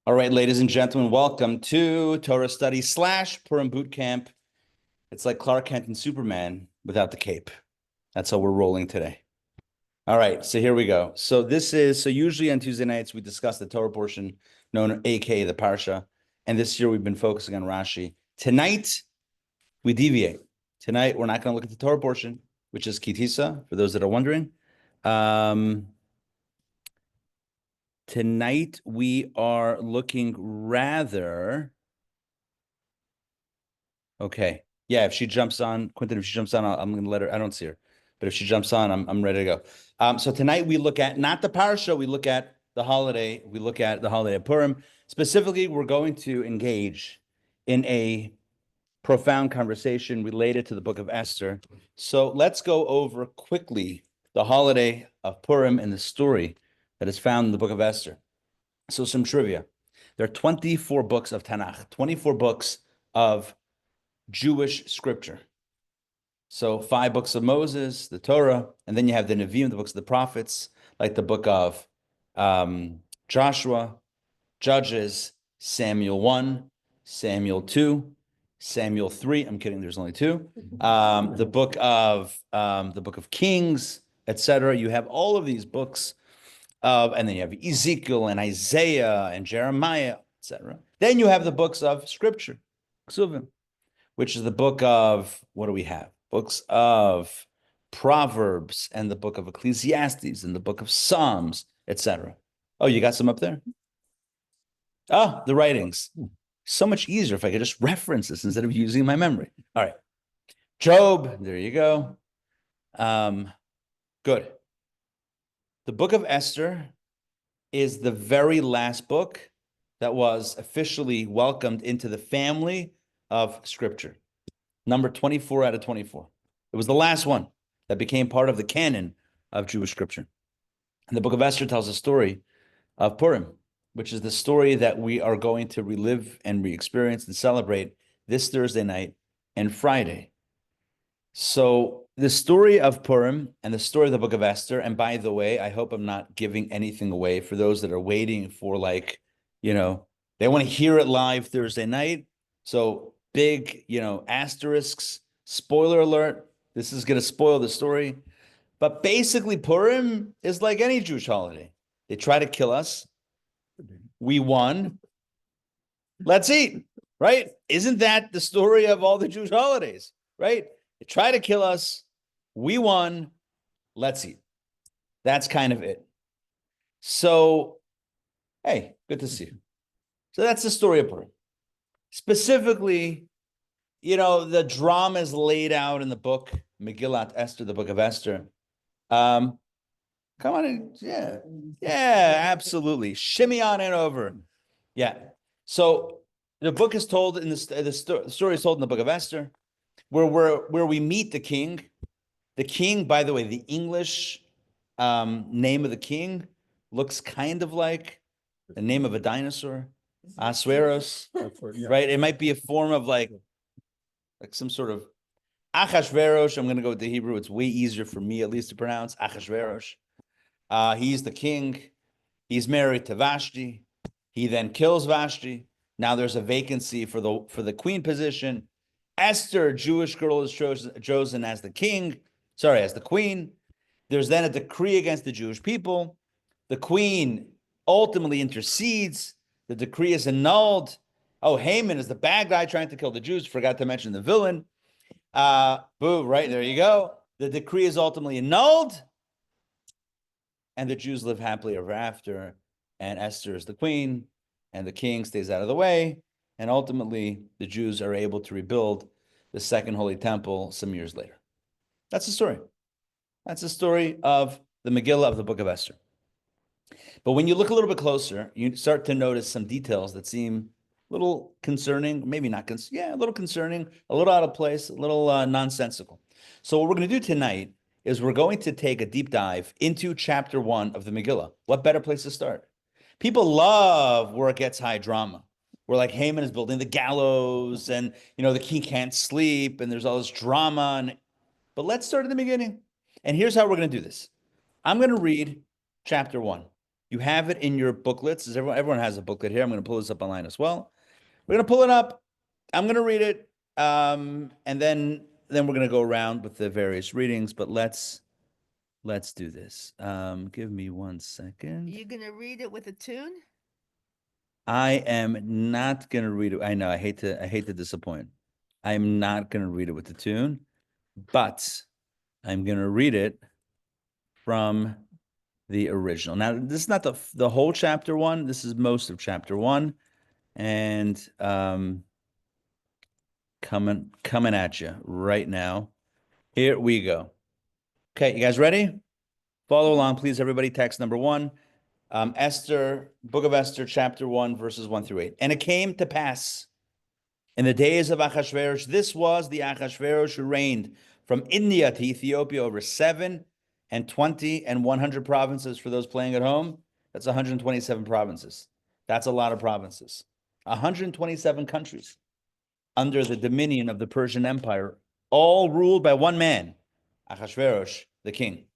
All right, ladies and gentlemen, welcome to Torah Studies / Purim Boot Camp. It's like Clark Kent and Superman without the cape. That's how we're rolling today. All right, so here we go. So usually on Tuesday nights, we discuss the Torah portion, known aka the Parsha. And this year we've been focusing on Rashi. Tonight, we deviate. Tonight, we're not going to look at the Torah portion, which is Kitisa, for those that are wondering. Tonight, we are looking rather... Okay. Yeah, if she jumps on, Quentin, if she jumps on, I'm going to let her. I don't see her. But if she jumps on, I'm ready to go. So tonight we look at, not the parsha, we look at the holiday. We look at the holiday of Purim. Specifically, we're going to engage in a profound conversation related to the book of Esther. So let's go over quickly the holiday of Purim and the story that is found in the book of Esther. So some trivia. There are 24 books of Tanakh, 24 books of Jewish scripture. So 5 books of Moses, the Torah, and then you have the Nevi'im, the books of the prophets, like the book of Joshua, Judges, Samuel 1, Samuel 2, Samuel 3. I'm kidding, there's only 2. The book of Kings, etc. You have all of these books, and then you have Ezekiel and Isaiah and Jeremiah, etc. Then you have the books of scripture, Ksuvim, which is the book of, what do we have? Books of Proverbs and the book of Ecclesiastes and the book of Psalms, etc. Oh, you got some up there? Oh, the writings. So much easier if I could just reference this instead of using my memory. All right. Job, there you go. Good. The book of Esther is the very last book that was officially welcomed into the family of scripture. Number 24 out of 24. It was the last one that became part of the canon of Jewish scripture. And the book of Esther tells a story of Purim, which is the story that we are going to relive and re-experience and celebrate this Thursday night and Friday. So the story of Purim and the story of the book of Esther, and by the way, I hope I'm not giving anything away for those that are waiting for, like, they want to hear it live Thursday night. So big, asterisks, spoiler alert. This is going to spoil the story. But basically, Purim is like any Jewish holiday. They try to kill us. We won. Let's eat, right? Isn't that the story of all the Jewish holidays, right? They try to kill us. We won. Let's eat. That's kind of it. So, hey, good to see you. So that's the story of Purim. Specifically, the drama is laid out in the book, Megillat Esther, the book of Esther. Come on in. Yeah, absolutely. Shimmy on in over. Yeah. So the book is told in the story is told in the book of Esther, where we meet the king. The king, by the way, the English name of the king looks kind of like the name of a dinosaur. Achashveirosh, right? It might be a form of like some sort of Achashveirosh. I'm going to go with the Hebrew. It's way easier for me, at least, to pronounce Achashveirosh. He's the king. He's married to Vashti. He then kills Vashti. Now there's a vacancy for the queen position. Esther, Jewish girl, is chosen as the queen. There's then a decree against the Jewish people. The queen ultimately intercedes. The decree is annulled. Oh, Haman is the bad guy trying to kill the Jews. Forgot to mention the villain. Boo, right, there you go. The decree is ultimately annulled. And the Jews live happily ever after. And Esther is the queen. And the king stays out of the way. And ultimately, the Jews are able to rebuild the second Holy Temple some years later. That's the story. That's the story of the Megillah of the book of Esther. But when you look a little bit closer, you start to notice some details that seem a little concerning, maybe not, a little concerning, a little out of place, a little nonsensical. So what we're going to do tonight is we're going to take a deep dive into chapter 1 of the Megillah. What better place to start? People love where it gets high drama, where like Haman is building the gallows and, the king can't sleep and there's all this drama. But let's start at the beginning. And here's how we're going to do this. I'm going to read chapter 1. You have it in your booklets. Everyone has a booklet here. I'm going to pull this up online as well. We're going to pull it up. I'm going to read it. And then we're going to go around with the various readings, but let's do this. Give me 1 second. You gonna read it with a tune? I am not going to read it. I know. I hate to disappoint. I'm not going to read it with the tune, but I'm going to read it from the original. Now, this is not the whole chapter 1. This is most of chapter 1, and coming at you right now. Here we go. Okay, you guys ready? Follow along, please, everybody. Text number 1, Esther, Book of Esther, chapter 1, verses 1 through 8. And it came to pass in the days of Achashverosh, this was the Achashverosh who reigned from India to Ethiopia over 7 and 20 and 100 provinces. For those playing at home, that's 127 provinces. That's a lot of provinces. 127 countries under the dominion of the Persian Empire, all ruled by one man, Achashverosh, the king.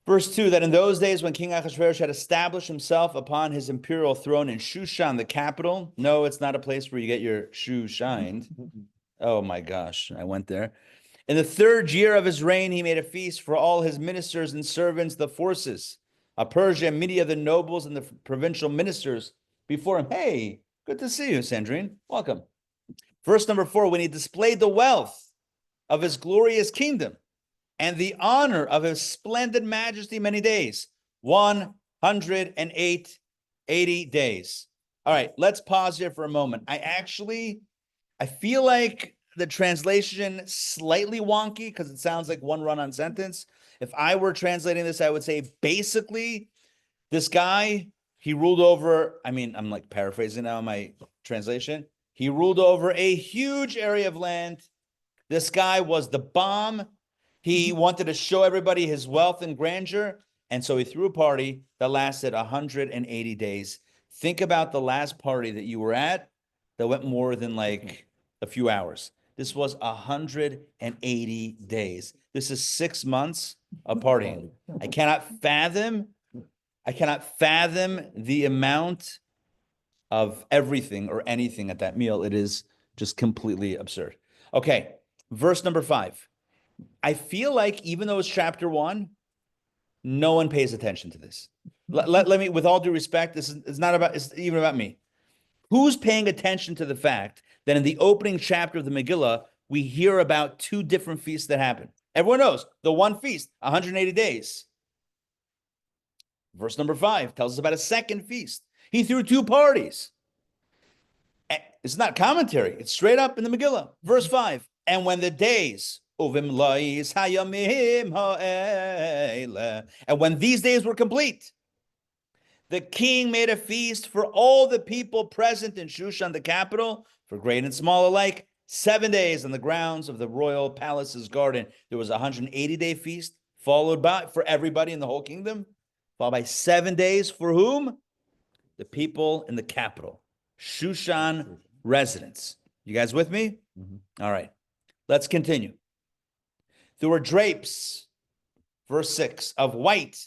Verse 2, that in those days when King Achashverosh had established himself upon his imperial throne in Shushan, the capital. No, it's not a place where you get your shoes shined. Oh my gosh, I went there. In the 3rd year of his reign, he made a feast for all his ministers and servants, the forces of Persia, and many of the nobles and the provincial ministers before him. Hey, good to see you, Sandrine. Welcome. Verse number 4, when he displayed the wealth of his glorious kingdom and the honor of his splendid majesty many days, 180 days. All right, let's pause here for a moment. I feel like the translation slightly wonky because it sounds like one run-on sentence. If I were translating this, I would say basically this guy, he ruled over, I'm like paraphrasing now in my translation. He ruled over a huge area of land. This guy was the bomb. He wanted to show everybody his wealth and grandeur. And so he threw a party that lasted 180 days. Think about the last party that you were at that went more than like a few hours. This was 180 days. This is 6 months of partying. I cannot fathom the amount of everything or anything at that meal. It is just completely absurd. Okay, verse number 5. I feel like even though it's chapter 1, no one pays attention to this. Let me, with all due respect, it's even about me. Who's paying attention to the fact that in the opening chapter of the Megillah, we hear about 2 different feasts that happen? Everyone knows the one feast, 180 days. Verse number 5 tells us about a second feast. He threw 2 parties. It's not commentary. It's straight up in the Megillah. Verse 5, and when the days, and when these days were complete, the king made a feast for all the people present in Shushan, the capital, for great and small alike, 7 days on the grounds of the royal palace's garden. There was a 180-day feast, followed by, for everybody in the whole kingdom, followed by 7 days for whom? The people in the capital, Shushan residents. You guys with me? Mm-hmm. All right, let's continue. There were drapes, verse 6, of white,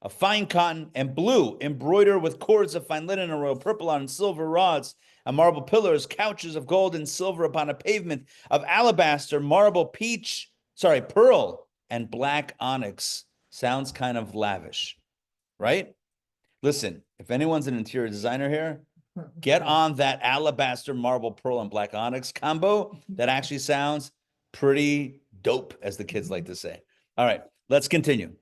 of fine cotton, and blue, embroidered with cords of fine linen and royal purple on silver rods, and marble pillars, couches of gold and silver upon a pavement of alabaster, marble, pearl, and black onyx. Sounds kind of lavish, right? Listen, if anyone's an interior designer here, get on that alabaster, marble, pearl, and black onyx combo. That actually sounds pretty dope, as the kids like to say. All right, let's continue.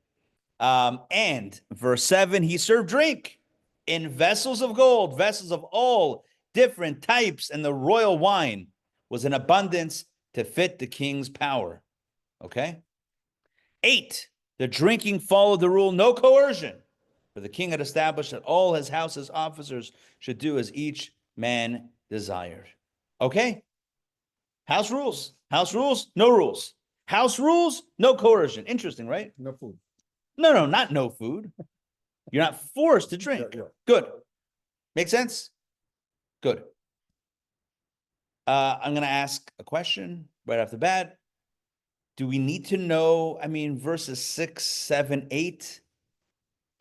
And verse 7, he served drink in vessels of gold, vessels of all different types, and the royal wine was in abundance to fit the king's power. Okay? 8, the drinking followed the rule, no coercion. For the king had established that all his house's officers should do as each man desired. Okay? House rules. House rules, no rules. House rules, no coercion. Interesting, right? No food. No, not no food. You're not forced to drink. Yeah. Good. Make sense? Good. I'm going to ask a question right off the bat. Do we need to know, verses 6, 7, 8?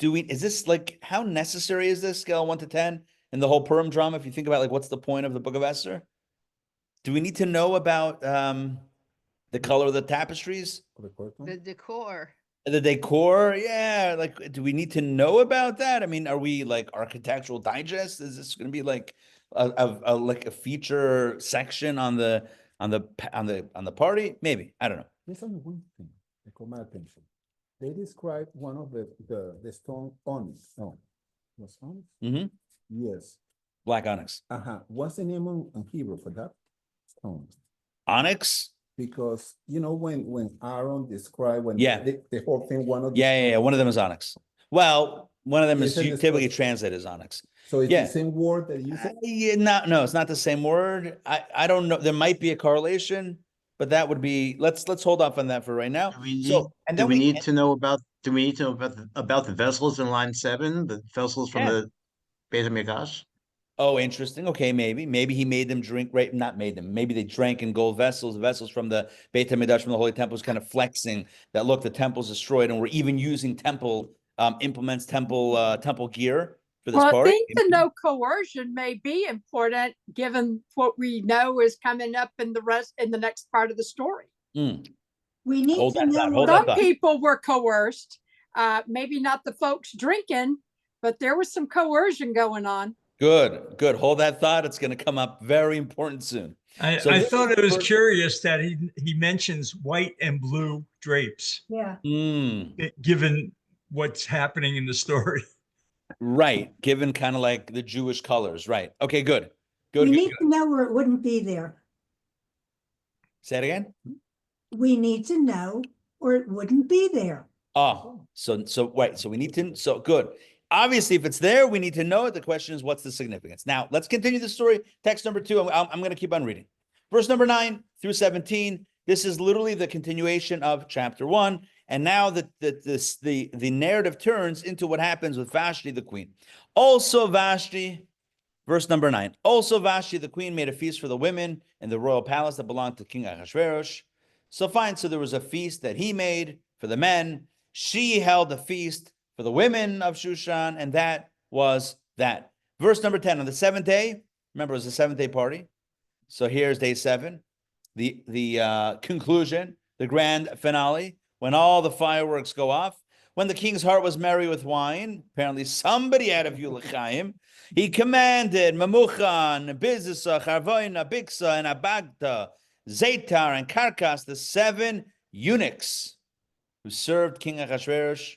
is this like, how necessary is this scale 1 to 10 in the whole Purim drama? If you think about like, what's the point of the book of Esther? Do we need to know about the color of the tapestries? The decor. The decor? Yeah. Like, do we need to know about that? I mean, are we like Architectural Digest? Is this going to be like like a feature section on the party? Maybe. I don't know. There's only one thing that caught my attention. They described one of the stone onyx. No, was onyx? Mm-hmm. Yes. Black onyx. What's the name on Hebrew for that stone? Onyx? Because you know when Aaron described the whole thing, one of one of them is onyx. Well, one of them is Isn't this typically what- translated as onyx. So it's Yeah. the same word that you said. No, it's not the same word. I don't know. There might be a correlation, but that would be, let's hold off on that for right now. Do we need, So, and do then we need to know about the vessels in line 7, the vessels from the Beit HaMikdash? Oh, interesting. Okay, maybe he made them drink, right? Not made them. Maybe they drank in gold vessels from the Beit HaMikdash, from the Holy Temple, is kind of flexing that, look, the temple's destroyed, and we're even using temple implements, temple gear for this Well, I party. think the no coercion may be important given what we know is coming up in the next part of the story. Mm. We need Hold to that thought, know. hold that Some thought. people were coerced, maybe not the folks drinking, but there was some coercion going on. Good. Hold that thought. It's going to come up very important soon. So I this thought is it was for- curious that he mentions white and blue drapes, Yeah. given what's happening in the story. Right. Given kind of like the Jewish colors. Right. Okay, good. We need to know or it wouldn't be there. Say it again. We need to know or it wouldn't be there. Oh, so right. So we need to, so good. Obviously, if it's there, we need to know it. The question is, what's the significance? Now, let's continue the story. Text number 2. I'm going to keep on reading. Verse number 9 through 17. This is literally the continuation of chapter 1. And now the narrative turns into what happens with Vashti, the queen. Also Vashti, verse number 9. Also Vashti, the queen, made a feast for the women in the royal palace that belonged to King Achashverosh. So fine. So there was a feast that he made for the men. She held a feast for the women of Shushan, and that was that. Verse number 10, on the 7th day, remember it was the 7th day party. So here's day 7, the conclusion, the grand finale, when all the fireworks go off. When the king's heart was merry with wine, apparently somebody had a few l'chaim, he commanded Memuchan, Bizisa, Charvoina, Bixa, and Abagta, Zetar, and Karkas, the 7 eunuchs who served King Achashverosh.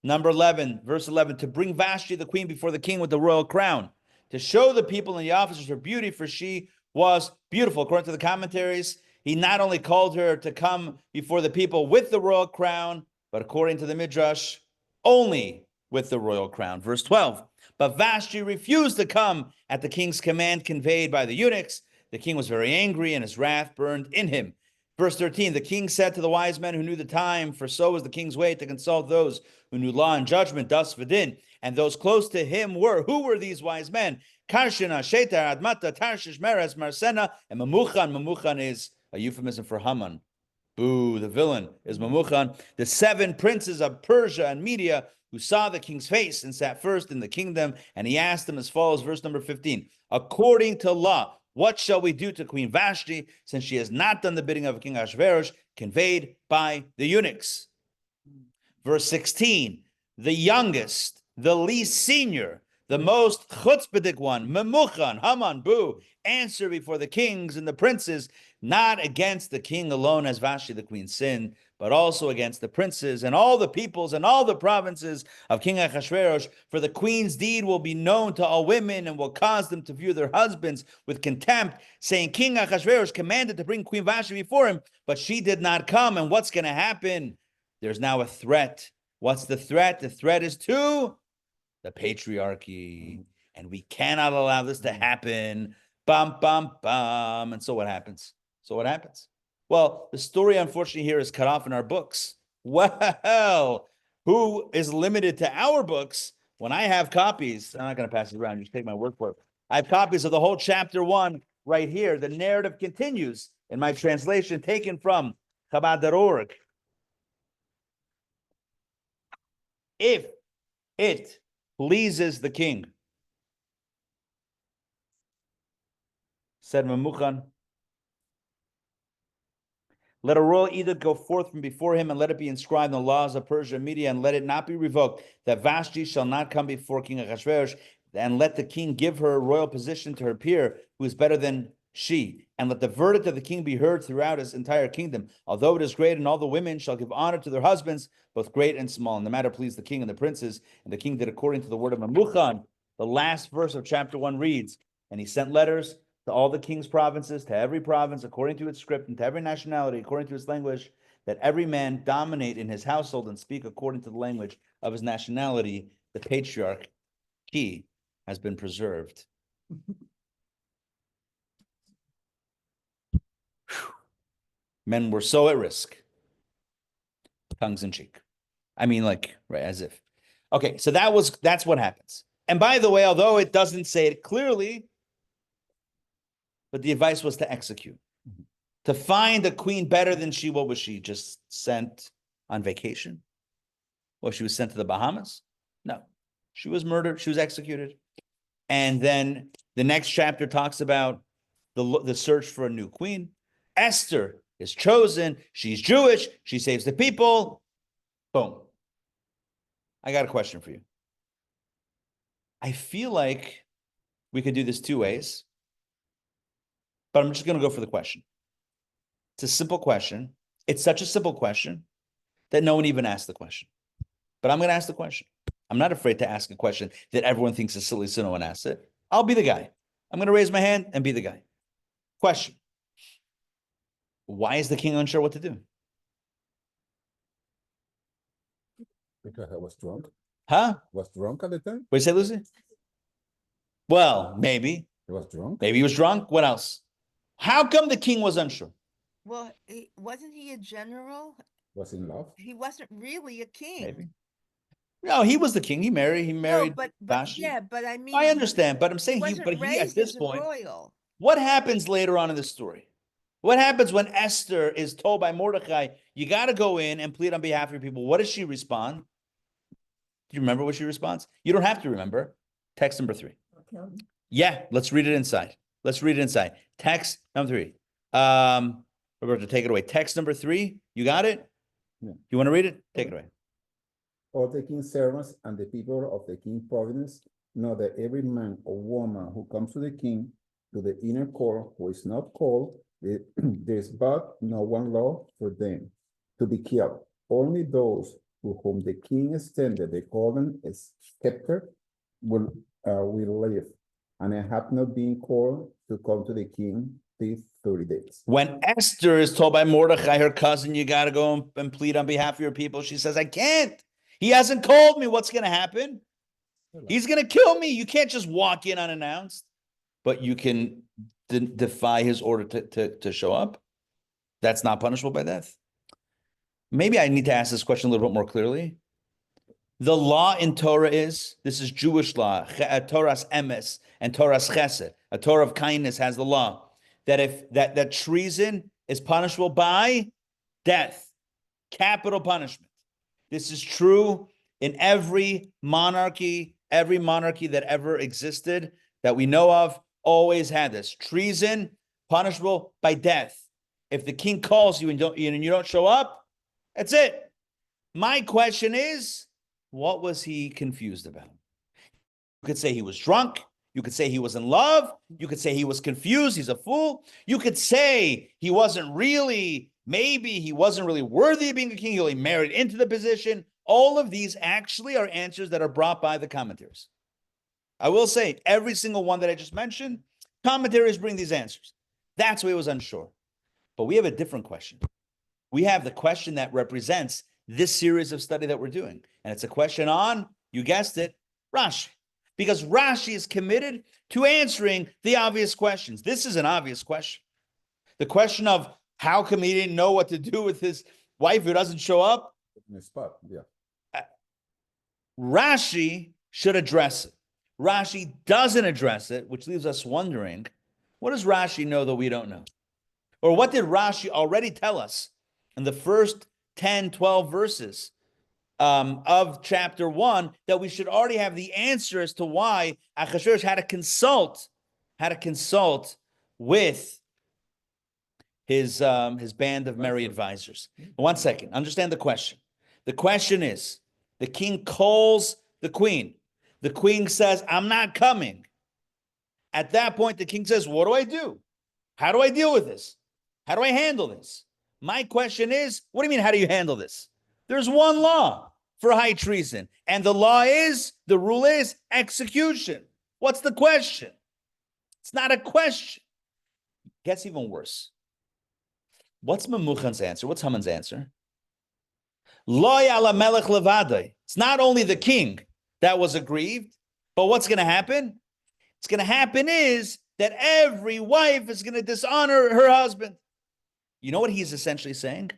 Number 11, verse 11, to bring Vashti the queen before the king with the royal crown, to show the people and the officers her beauty, for she was beautiful. According to the commentaries, he not only called her to come before the people with the royal crown, but according to the Midrash, only with the royal crown. Verse 12, but Vashti refused to come at the king's command conveyed by the eunuchs. The king was very angry, and his wrath burned in him. Verse 13, the king said to the wise men who knew the time, for so was the king's way to consult those who knew law and judgment, thus Vidin. And those close to him who were these wise men? Karshina, Shetar, Admata, Tarshish, Meres, Marsena, and Memuchan. Memuchan is a euphemism for Haman. Boo, the villain is Memuchan. The 7 princes of Persia and Media who saw the king's face and sat first in the kingdom. And he asked them as follows, verse number 15, according to law, what shall we do to Queen Vashti, since she has not done the bidding of King Achashverosh, conveyed by the eunuchs? Verse 16, the youngest, the least senior, the most chutzpahdik one, Memuchan, Haman, boo, answer before the kings and the princes, not against the king alone as Vashti the queen sinned, but also against the princes and all the peoples and all the provinces of King Achashverosh. For the queen's deed will be known to all women and will cause them to view their husbands with contempt, saying, King Achashverosh commanded to bring Queen Vashti before him, but she did not come. And what's going to happen? There's now a threat. What's the threat? The threat is to the patriarchy. And we cannot allow this to happen. Bum, bum, bum. And so what happens? Well, the story, unfortunately, here is cut off in our books. Well, who is limited to our books when I have copies? I'm not going to pass it around. You just take my word for it. I have copies of the whole chapter 1 right here. The narrative continues in my translation taken from Chabad.org. If it pleases the king. Said Memuchan, let a royal edict go forth from before him, and let it be inscribed in the laws of Persia and Media, and let it not be revoked, that Vashti shall not come before King Achashverosh, and let the king give her a royal position to her peer, who is better than she. And let the verdict of the king be heard throughout his entire kingdom. Although it is great, and all the women shall give honor to their husbands, both great and small. And the matter pleased the king and the princes, and the king did according to the word of Memuchan. The last verse of chapter 1 reads, and he sent letters to all the king's provinces, to every province according to its script, and to every nationality according to its language, that every man dominate in his household and speak according to the language of his nationality. The patriarch key has been preserved. Men were so at risk. Tongues in cheek. I mean, like, right, as if. Okay, so that's what happens. And by the way, although it doesn't say it clearly, but the advice was to execute. To find a queen better than she, what was she? Just sent on vacation? Or she was sent to the Bahamas? No. She was murdered. She was executed. And then the next chapter talks about the search for a new queen. Esther is chosen. She's Jewish. She saves the people. Boom. I got a question for you. I feel like we could do this two ways, but I'm just going to go for the question. It's a simple question. It's such a simple question that no one even asked the question. But I'm going to ask the question. I'm not afraid to ask a question that everyone thinks is silly, so no one asks it. I'll be the guy. I'm going to raise my hand and be the guy. Question. Why is the king unsure what to do? Because I was drunk. Huh? Was drunk at the time? What did you say, Lucy? Well, maybe. He was drunk. Maybe he was drunk. What else? How come the king was unsure? Well, wasn't he a general? Was in love. He wasn't really a king. Maybe. No, he was the king. He married No, but Vashti. yeah, but I mean, I understand, but I'm saying he he, wasn't but he, at raised this as a point, royal. what happens later on in the story? What happens when Esther is told by Mordecai, you got to go in and plead on behalf of your people? What does she respond? Do you remember what she responds? You don't have to remember. Text number 3. Yeah, let's read it inside. Let's read it inside. Text number 3. Roberto, take it away. Text number 3. You got it? Yeah. You want to read it? Take it away. All the king's servants and the people of the king's province know that every man or woman who comes to the king, to the inner court, who is not called, there's but no one law for them to be killed. Only those to whom the king extended the golden scepter will live. And I have not been called to come to the king these 30 days. When Esther is told by Mordecai, her cousin, you got to go and plead on behalf of your people, she says, I can't. He hasn't called me. What's going to happen? He's going to kill me. You can't just walk in unannounced, but you can defy his order to show up. That's not punishable by death. Maybe I need to ask this question a little bit more clearly. The law in Torah is, this is Jewish law, Torah's emes and Torah's chesed. A Torah of kindness has the law that if that treason is punishable by death, capital punishment. This is true in every monarchy that ever existed that we know of always had this. Treason, punishable by death. If the king calls you and you don't show up, that's it. My question is, what was he confused about? You could say he was drunk. You could say he was in love. You could say he was confused. He's a fool. You could say he wasn't really, maybe he wasn't really worthy of being a king. He only married into the position. All of these actually are answers that are brought by the commentaries. I will say every single one that I just mentioned, commentaries bring these answers. That's why he was unsure. But we have a different question. We have the question that represents this series of study that we're doing. And it's a question on, you guessed it, Rashi. Because Rashi is committed to answering the obvious questions. This is an obvious question. The question of how come he didn't know what to do with his wife who doesn't show up? In the spot, yeah. Rashi should address it. Rashi doesn't address it, which leaves us wondering, what does Rashi know that we don't know? Or what did Rashi already tell us in the first 10, 12 verses of chapter 1 that we should already have the answer as to why Achashverosh had to consult with his band of merry advisors. 1 second, understand the question. The question is, the king calls the queen. The queen says, I'm not coming. At that point, the king says, what do I do? How do I deal with this? How do I handle this? My question is, what do you mean, how do you handle this? There's one law for high treason, and the rule is execution. What's the question? It's not a question. It gets even worse. What's Memuchan's answer? What's Haman's answer? Lo yala melech levadai. It's not only the king that was aggrieved, but what's going to happen? What's going to happen is that every wife is going to dishonor her husband. You know what he's essentially saying?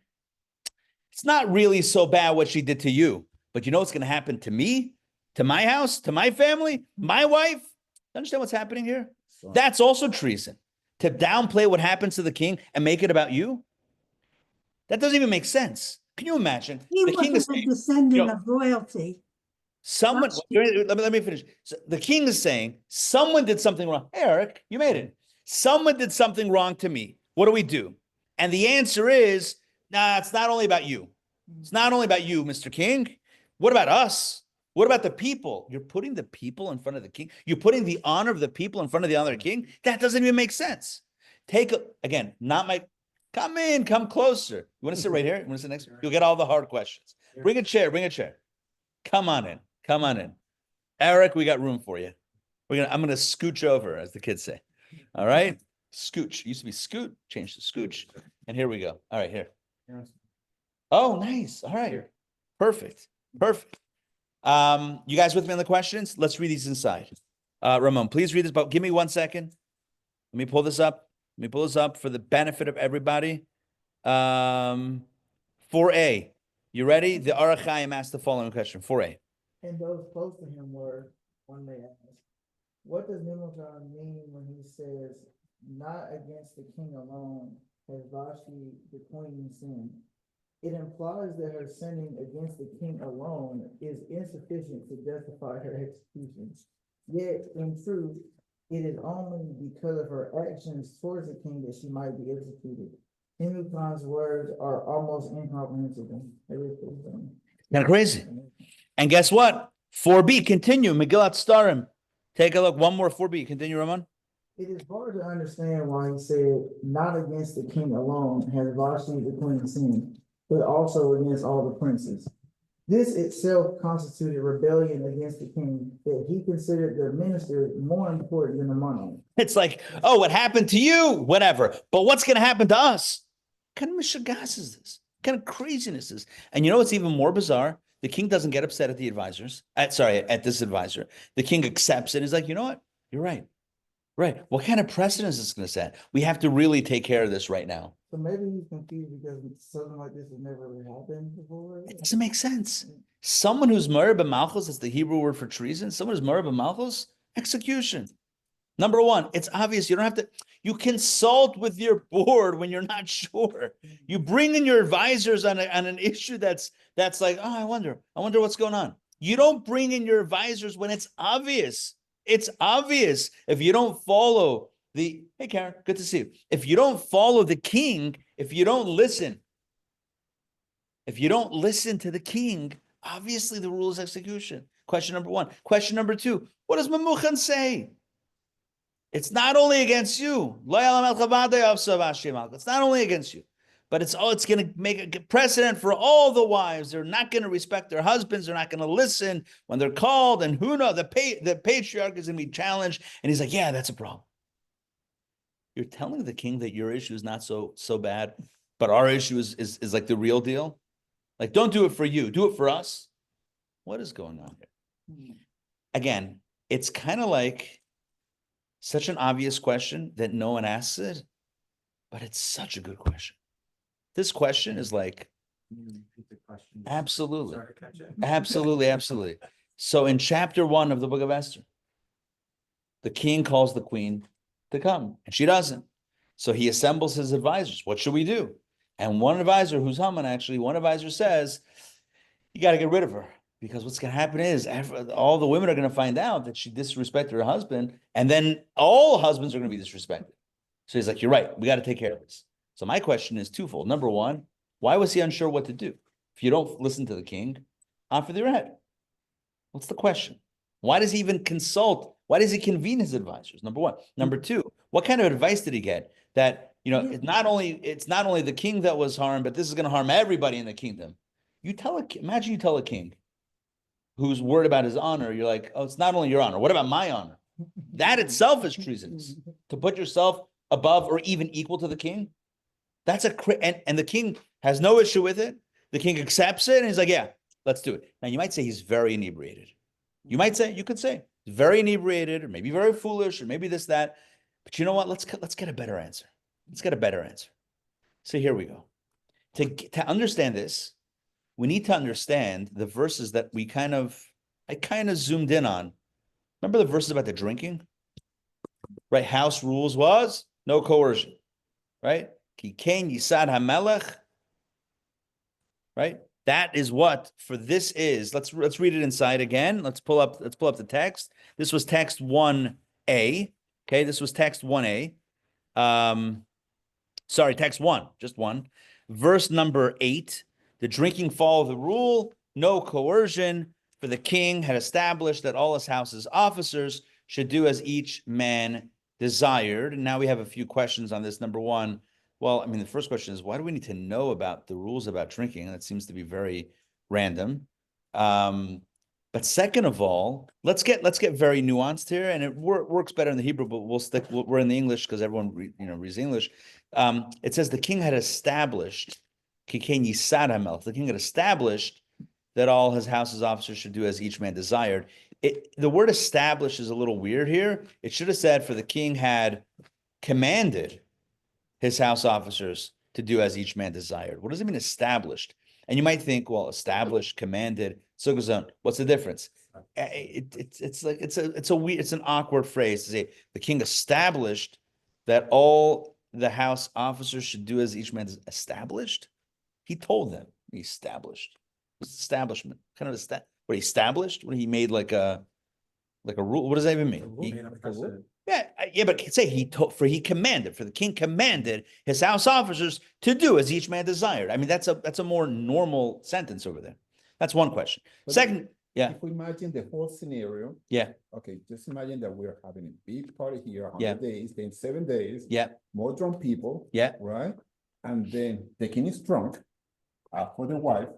It's not really so bad what she did to you, but you know what's going to happen to me, to my house, to my family, my wife? Understand what's happening here? That's also treason. To downplay what happens to the king and make it about you? That doesn't even make sense. Can you imagine? He The king is wasn't a saying, descendant of royalty. someone, let me finish. So the king is saying, someone did something wrong. Hey, Eric, you made it. Someone did something wrong to me. What do we do? And the answer is, nah, it's not only about you. It's not only about you, Mr. King. What about us? What about the people? You're putting the people in front of the king. You're putting the honor of the people in front of the honor of the king. That doesn't even make sense. Come in, come closer. You want to sit right here? You want to sit next? You'll get all the hard questions. Bring a chair. Come on in. Eric, we got room for you. I'm gonna scooch over, as the kids say. All right? Scooch. It used to be scoot, changed to scooch. And here we go. All right, here. Oh, nice. All right. Perfect. You guys with me on the questions? Let's read these inside. Ramon, please read this, but give me 1 second. Let me pull this up. For the benefit of everybody. 4A. You ready? The Orach Chaim asked the following question. 4A. And those close to him were, one may ask, what does Nimrod mean when he says, not against the king alone has Vashti the queen sinned? It implies that her sinning against the king alone is insufficient to justify her execution. Yet, in truth, it is only because of her actions towards the king that she might be executed. Nimrod's words are almost incomprehensible. Kind of crazy. And guess what? 4B, continue. Megillat Starim. Take a look. One more 4B. Continue, Ramon. It is hard to understand why he said, not against the king alone has Vashti the queen sinned, but also against all the princes. This itself constituted rebellion against the king, that he considered the minister more important than the monarch. It's like, oh, what happened to you? Whatever. But what's going to happen to us? What kind of mishagas is this? What kind of craziness is this? And you know what's even more bizarre? The king doesn't get upset at the advisors. At this advisor. The king accepts it. He's like, you know what? You're right. Right. What kind of precedent is this going to set? We have to really take care of this right now. So maybe he's confused because something like this has never really happened before. It doesn't make sense. Someone who's Murah b'malchus, that's the Hebrew word for treason. Someone who's Murah b'malchus, execution. Number one, it's obvious. You don't have to, you consult with your board when you're not sure. You bring in your advisors on an issue that's like, oh, I wonder what's going on. You don't bring in your advisors when it's obvious. It's obvious. If you don't follow hey Karen, good to see you. If you don't follow the king, if you don't listen to the king, obviously the rule is execution. Question number one. Question number two, what does Memuchan say? It's not only against you. It's not only against you, but it's going to make a precedent for all the wives. They're not going to respect their husbands. They're not going to listen when they're called. And who knows, the patriarch is going to be challenged. And he's like, yeah, that's a problem. You're telling the king that your issue is not so bad, but our issue is like the real deal. Like, don't do it for you. Do it for us. What is going on here? Again, it's kind of like such an obvious question that no one asks it, but it's such a good question. This question is like, absolutely. So in chapter 1 of the book of Esther, the king calls the queen to come, and she doesn't. So he assembles his advisors. What should we do? And one advisor, who's Haman actually, one advisor says, you got to get rid of her, because what's going to happen is all the women are going to find out that she disrespected her husband, and then all husbands are going to be disrespected. So he's like, you're right. We got to take care of this. So my question is twofold. Number one, why was he unsure what to do? If you don't listen to the king, off with your head. What's the question? Why does he even consult? Why does he convene his advisors? Number one. Number two, what kind of advice did he get? That, it's not only the king that was harmed, but this is going to harm everybody in the kingdom. Imagine you tell a king who's worried about his honor, you're like, oh, it's not only your honor. What about my honor? That itself is treasonous. To put yourself above or even equal to the king. That's and the king has no issue with it. The king accepts it and he's like, yeah, let's do it. Now you might say he's very inebriated. You could say he's very inebriated, or maybe very foolish, or maybe this, that. But you know what? Let's get a better answer. Let's get a better answer. So here we go. To understand this, we need to understand the verses that I kind of zoomed in on. Remember the verses about the drinking? Right? House rules was no coercion. Right? Kikain Yisad HaMelech. Right? That is what for this is. Let's read it inside again. Let's pull up the text. This was text 1a. Okay, this was text 1a. Sorry, text 1, just 1. Verse number 8. The drinking followed the rule, no coercion, for the king had established that all his house's officers should do as each man desired. And now we have a few questions on this. Number one, well, I mean, the first question is, why do we need to know about the rules about drinking? That seems to be very random. But second of all, let's get very nuanced here, and it works better in the Hebrew, but we're in the English because everyone reads English. It says the king had established, the king had established that all his house's officers should do as each man desired. The word established is a little weird here. It should have said, for the king had commanded his house officers to do as each man desired. What does it mean established? And you might think, well, established, commanded, sugazon. What's the difference? It's an awkward phrase to say the king established that all the house officers should do as each man is established. He told them he established. What's establishment? Kind of what he established? What he made like a rule? What does that even mean? But say he commanded, for the king commanded his house officers to do as each man desired. I mean, that's a more normal sentence over there. That's one question. But Second, if we imagine the whole scenario, yeah. Okay, just imagine that we're having a big party here, 100 Yeah. days, then 7 days, Yeah. more drunk people, Yeah. right? And then the king is drunk for the wife,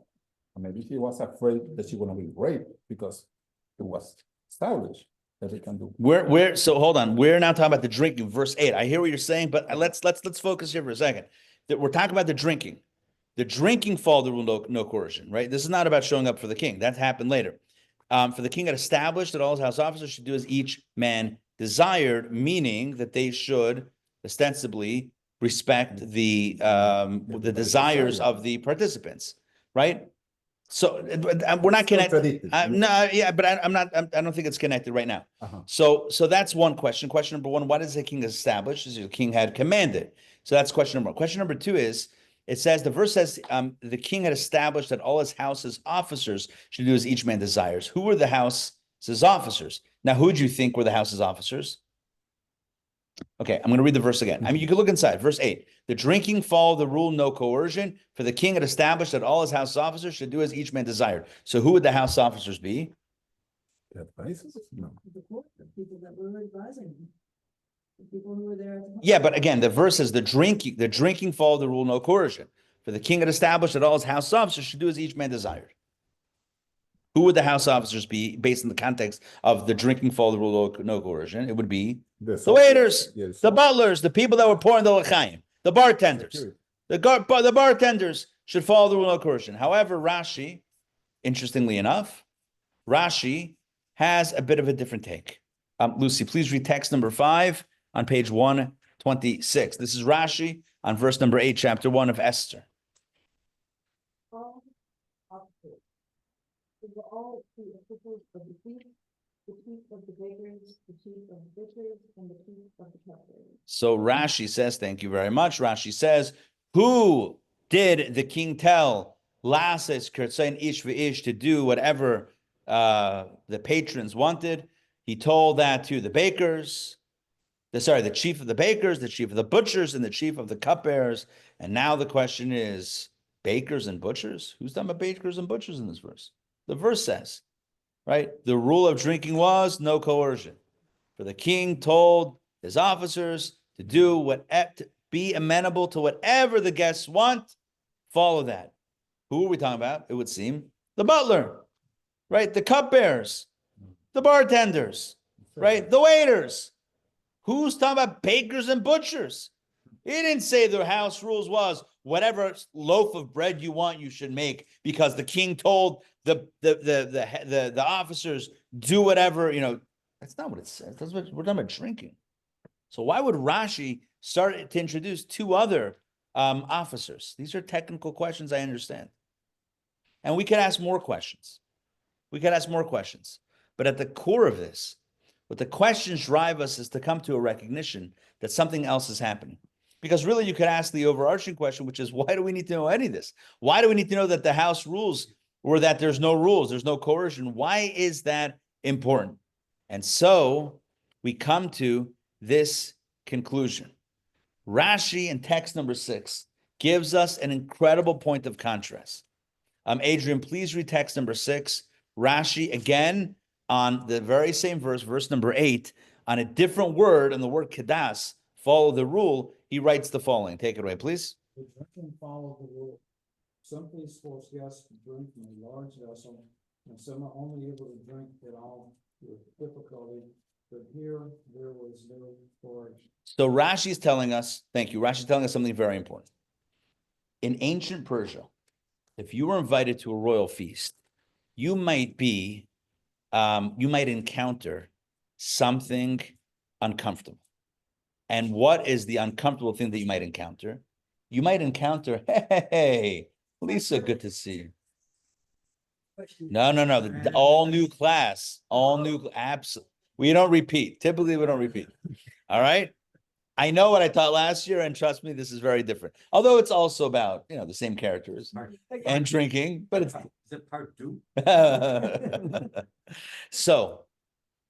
and maybe he was afraid that she was going to be raped because it was established that they can do. So hold on. We're now talking about the drinking, verse 8. I hear what you're saying, but let's focus here for a second. That we're talking about the drinking. The drinking followed the rule, no coercion, right? This is not about showing up for the king. That happened later. For the king had established that all his house officers should do as each man desired, meaning that they should ostensibly respect the desires of the participants, right? So we're not connected. No, yeah, but I'm not. I don't think it's connected right now. So that's one question. Question number one: why does the king establish? The king had commanded. So that's question number one. Question number two is: the verse says the king had established that all his house's officers should do as each man desires. Who were the house's officers? Now, who do you think were the house's officers? Okay, I'm going to read the verse again. I mean, you can look inside. Verse 8. The drinking followed the rule, no coercion, for the king had established that all his house officers should do as each man desired. So who would the house officers be? The advisors? No. The people that were advising him. The people who were there. Yeah, but again, the verse says the drinking followed the rule, no coercion. For the king had established that all his house officers should do as each man desired. Who would the house officers be based on the context of the drinking followed the rule, no coercion? It would be the waiters, the butlers, the people that were pouring the l'chaim, the bartenders. The bartenders should follow the rule, no coercion. However, Rashi, interestingly enough, Rashi has a bit of a different take. Lucy, please read text number 5 on page 126. This is Rashi on verse number 8, chapter 1 of Esther. All the officials of the feast, the chief of the bakers, the chief of the butchers, and the chief of the cupbearers. So Rashi says, thank you very much. Rashi says, who did the king tell lases kertzain ish v'ish, to do whatever the patrons wanted. He told that to the bakers, the chief of the bakers, the chief of the butchers, and the chief of the cupbearers. And now the question is, bakers and butchers? Who's talking about bakers and butchers in this verse? The verse says, right, the rule of drinking was no coercion. For the king told his officers to do to be amenable to whatever the guests want, follow that. Who are we talking about? It would seem the butler, right? The cupbearers, the bartenders, right? The waiters. Who's talking about bakers and butchers? He didn't say the house rules was whatever loaf of bread you want, you should make, because the king told the officers do whatever, That's not what it says. We're talking about drinking. So why would Rashi start to introduce two other officers? These are technical questions, I understand. And we could ask more questions. But at the core of this, what the questions drive us is to come to a recognition that something else is happening. Because really, you could ask the overarching question, which is, why do we need to know any of this? Why do we need to know that the house rules or that there's no rules, there's no coercion? Why is that important? And so we come to this conclusion. Rashi in text number 6 gives us an incredible point of contrast. Adrian, please read text number 6. Rashi, again, on the very same verse, verse number 8, on a different word, on the word kedas, follow the rule, he writes the following. Take it away, please. The drinking follow the rule. Some place force guests to drink from a large vessel, and some are only able to drink at all with difficulty. But here there was no coercion. So Rashi is telling us, thank you, Rashi is telling us something very important. In ancient Persia, if you were invited to a royal feast, you might encounter something uncomfortable. And what is the uncomfortable thing that you might encounter? You might encounter, hey, Lisa, good to see you. No, the all new class, absolutely. We don't repeat. Typically, we don't repeat. All right. I know what I taught last year, and trust me, this is very different. Although it's also about, the same characters and drinking, but it's. Is it part 2? So,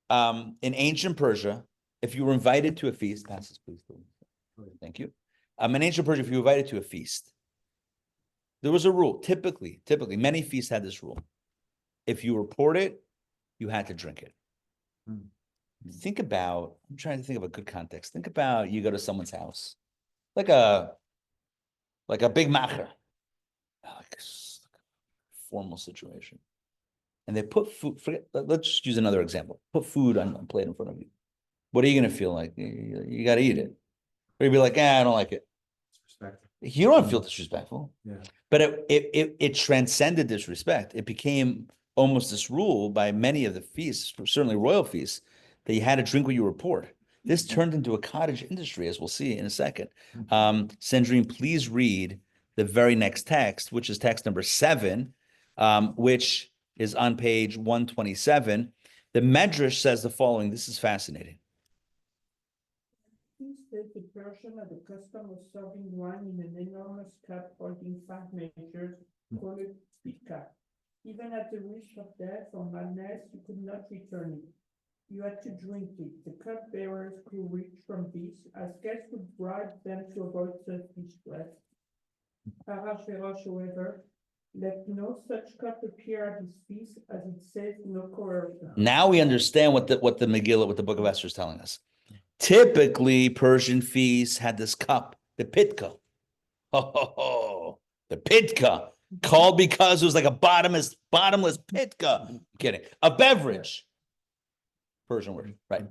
in ancient Persia, if you were invited to a feast, pass this, please. Thank you. In ancient Persia, if you were invited to a feast, there was a rule. Typically, many feasts had this rule. If you poured it, you had to drink it. Think about, I'm trying to think of a good context. Think about you go to someone's house, like a big macher, like a formal situation. And they put food, let's just use another example. Put food on a plate in front of you. What are you going to feel like? You got to eat it. Or you'd be like, I don't like it. You don't feel disrespectful. Yeah. But it transcended disrespect. It became almost this rule by many of the feasts, certainly royal feasts, that you had to drink what you were poured. This turned into a cottage industry, as we'll see in a second. Sandrine, please read the very next text, which is text number 7, which is on page 127. The Medrash says the following. This is fascinating. Instead, the Persian had the custom of serving wine in an enormous cup holding 5 measures, called pika. Even at the risk of death or madness, you could not return it. You had to drink it. The cup bearers grew rich from this, as guests would bribe them to avoid self-distress. Achashveirosh, however, let no such cup appear at his feast, as it says no coercion. Now we understand what the Megillah, what the Book of Esther is telling us. Typically, Persian feasts had this cup, the pitka. The pitka, called because it was like a bottomless pitka. I'm kidding. A beverage. Persian word, right?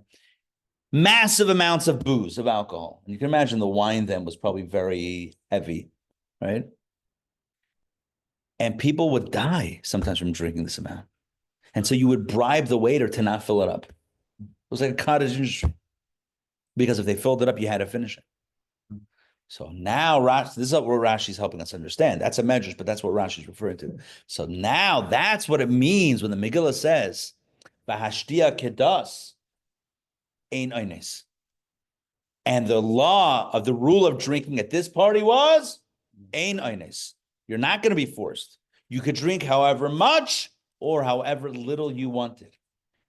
Massive amounts of booze, of alcohol. And you can imagine the wine then was probably very heavy, right? And people would die sometimes from drinking this amount. And so you would bribe the waiter to not fill it up. It was like a cottage industry. Because if they filled it up, you had to finish it. So now this is what Rashi's helping us understand. That's a medrash, but that's what Rashi's referring to. So now that's what it means when the Megillah says, "V'hashtia kedas ein oines." And the law of the rule of drinking at this party was ein oines. You're not going to be forced. You could drink however much or however little you wanted.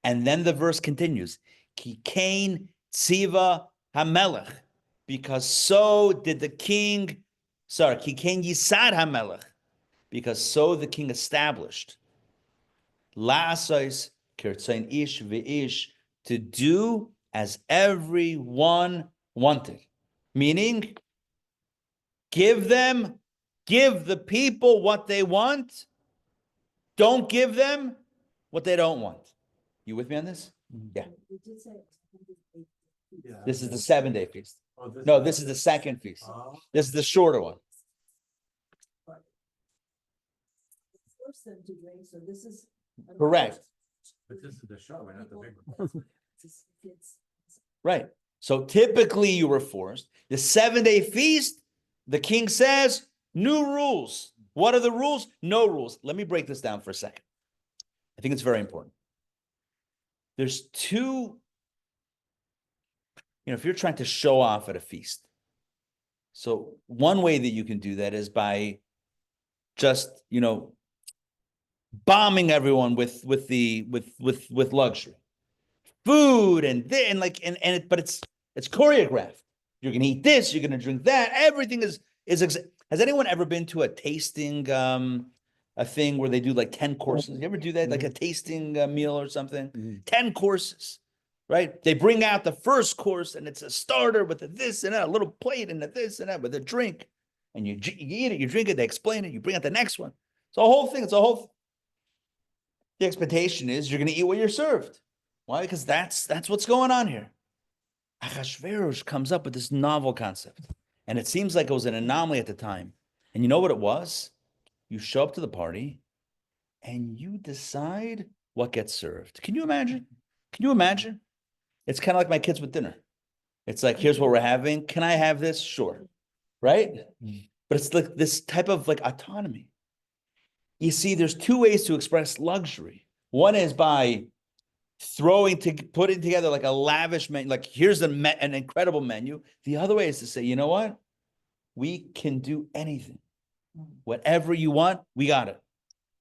And then the verse continues, Ki kain tziva hamelech, because so did the king, Ki kain yisad hamelech, because so the king established. La'asais kirtzain ish ve'ish, to do as everyone wanted. Meaning, give the people what they want. Don't give them what they don't want. You with me on this? Yeah. This is the 7-day feast. No, this is the second feast. This is the shorter one. Force them to drink, so this is. Correct. But this is the show, not the big one. Right. So typically you were forced. The 7-day feast, the king says, new rules. What are the rules? No rules. Let me break this down for a second. I think it's very important. There's two, if you're trying to show off at a feast. So one way that you can do that is by just, bombing everyone with luxury. Food but it's choreographed. You're gonna eat this, you're gonna drink that. Everything is has anyone ever been to a tasting a thing where they do like 10 courses? You ever do that? Like a tasting meal or something? 10 courses, right? They bring out the first course and it's a starter with a this and that, a little plate and a this and that with a drink. And you eat it, you drink it, they explain it, you bring out the next one. It's a whole thing, the expectation is you're gonna eat what you're served. Why? Because that's what's going on here. Achashveirosh comes up with this novel concept. And it seems like it was an anomaly at the time. And you know what it was? You show up to the party and you decide what gets served. Can you imagine? It's kind of like my kids with dinner. It's like, here's what we're having. Can I have this? Sure. Right? But it's like this type of like autonomy. You see, there's two ways to express luxury. One is by putting together like a lavish menu, like here's an incredible menu. The other way is to say, you know what? We can do anything. Whatever you want, we got it.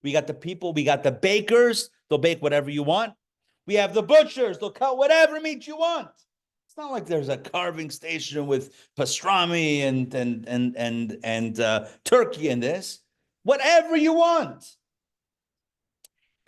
We got the people, we got the bakers, they'll bake whatever you want. We have the butchers, they'll cut whatever meat you want. It's not like there's a carving station with pastrami and turkey in this. Whatever you want.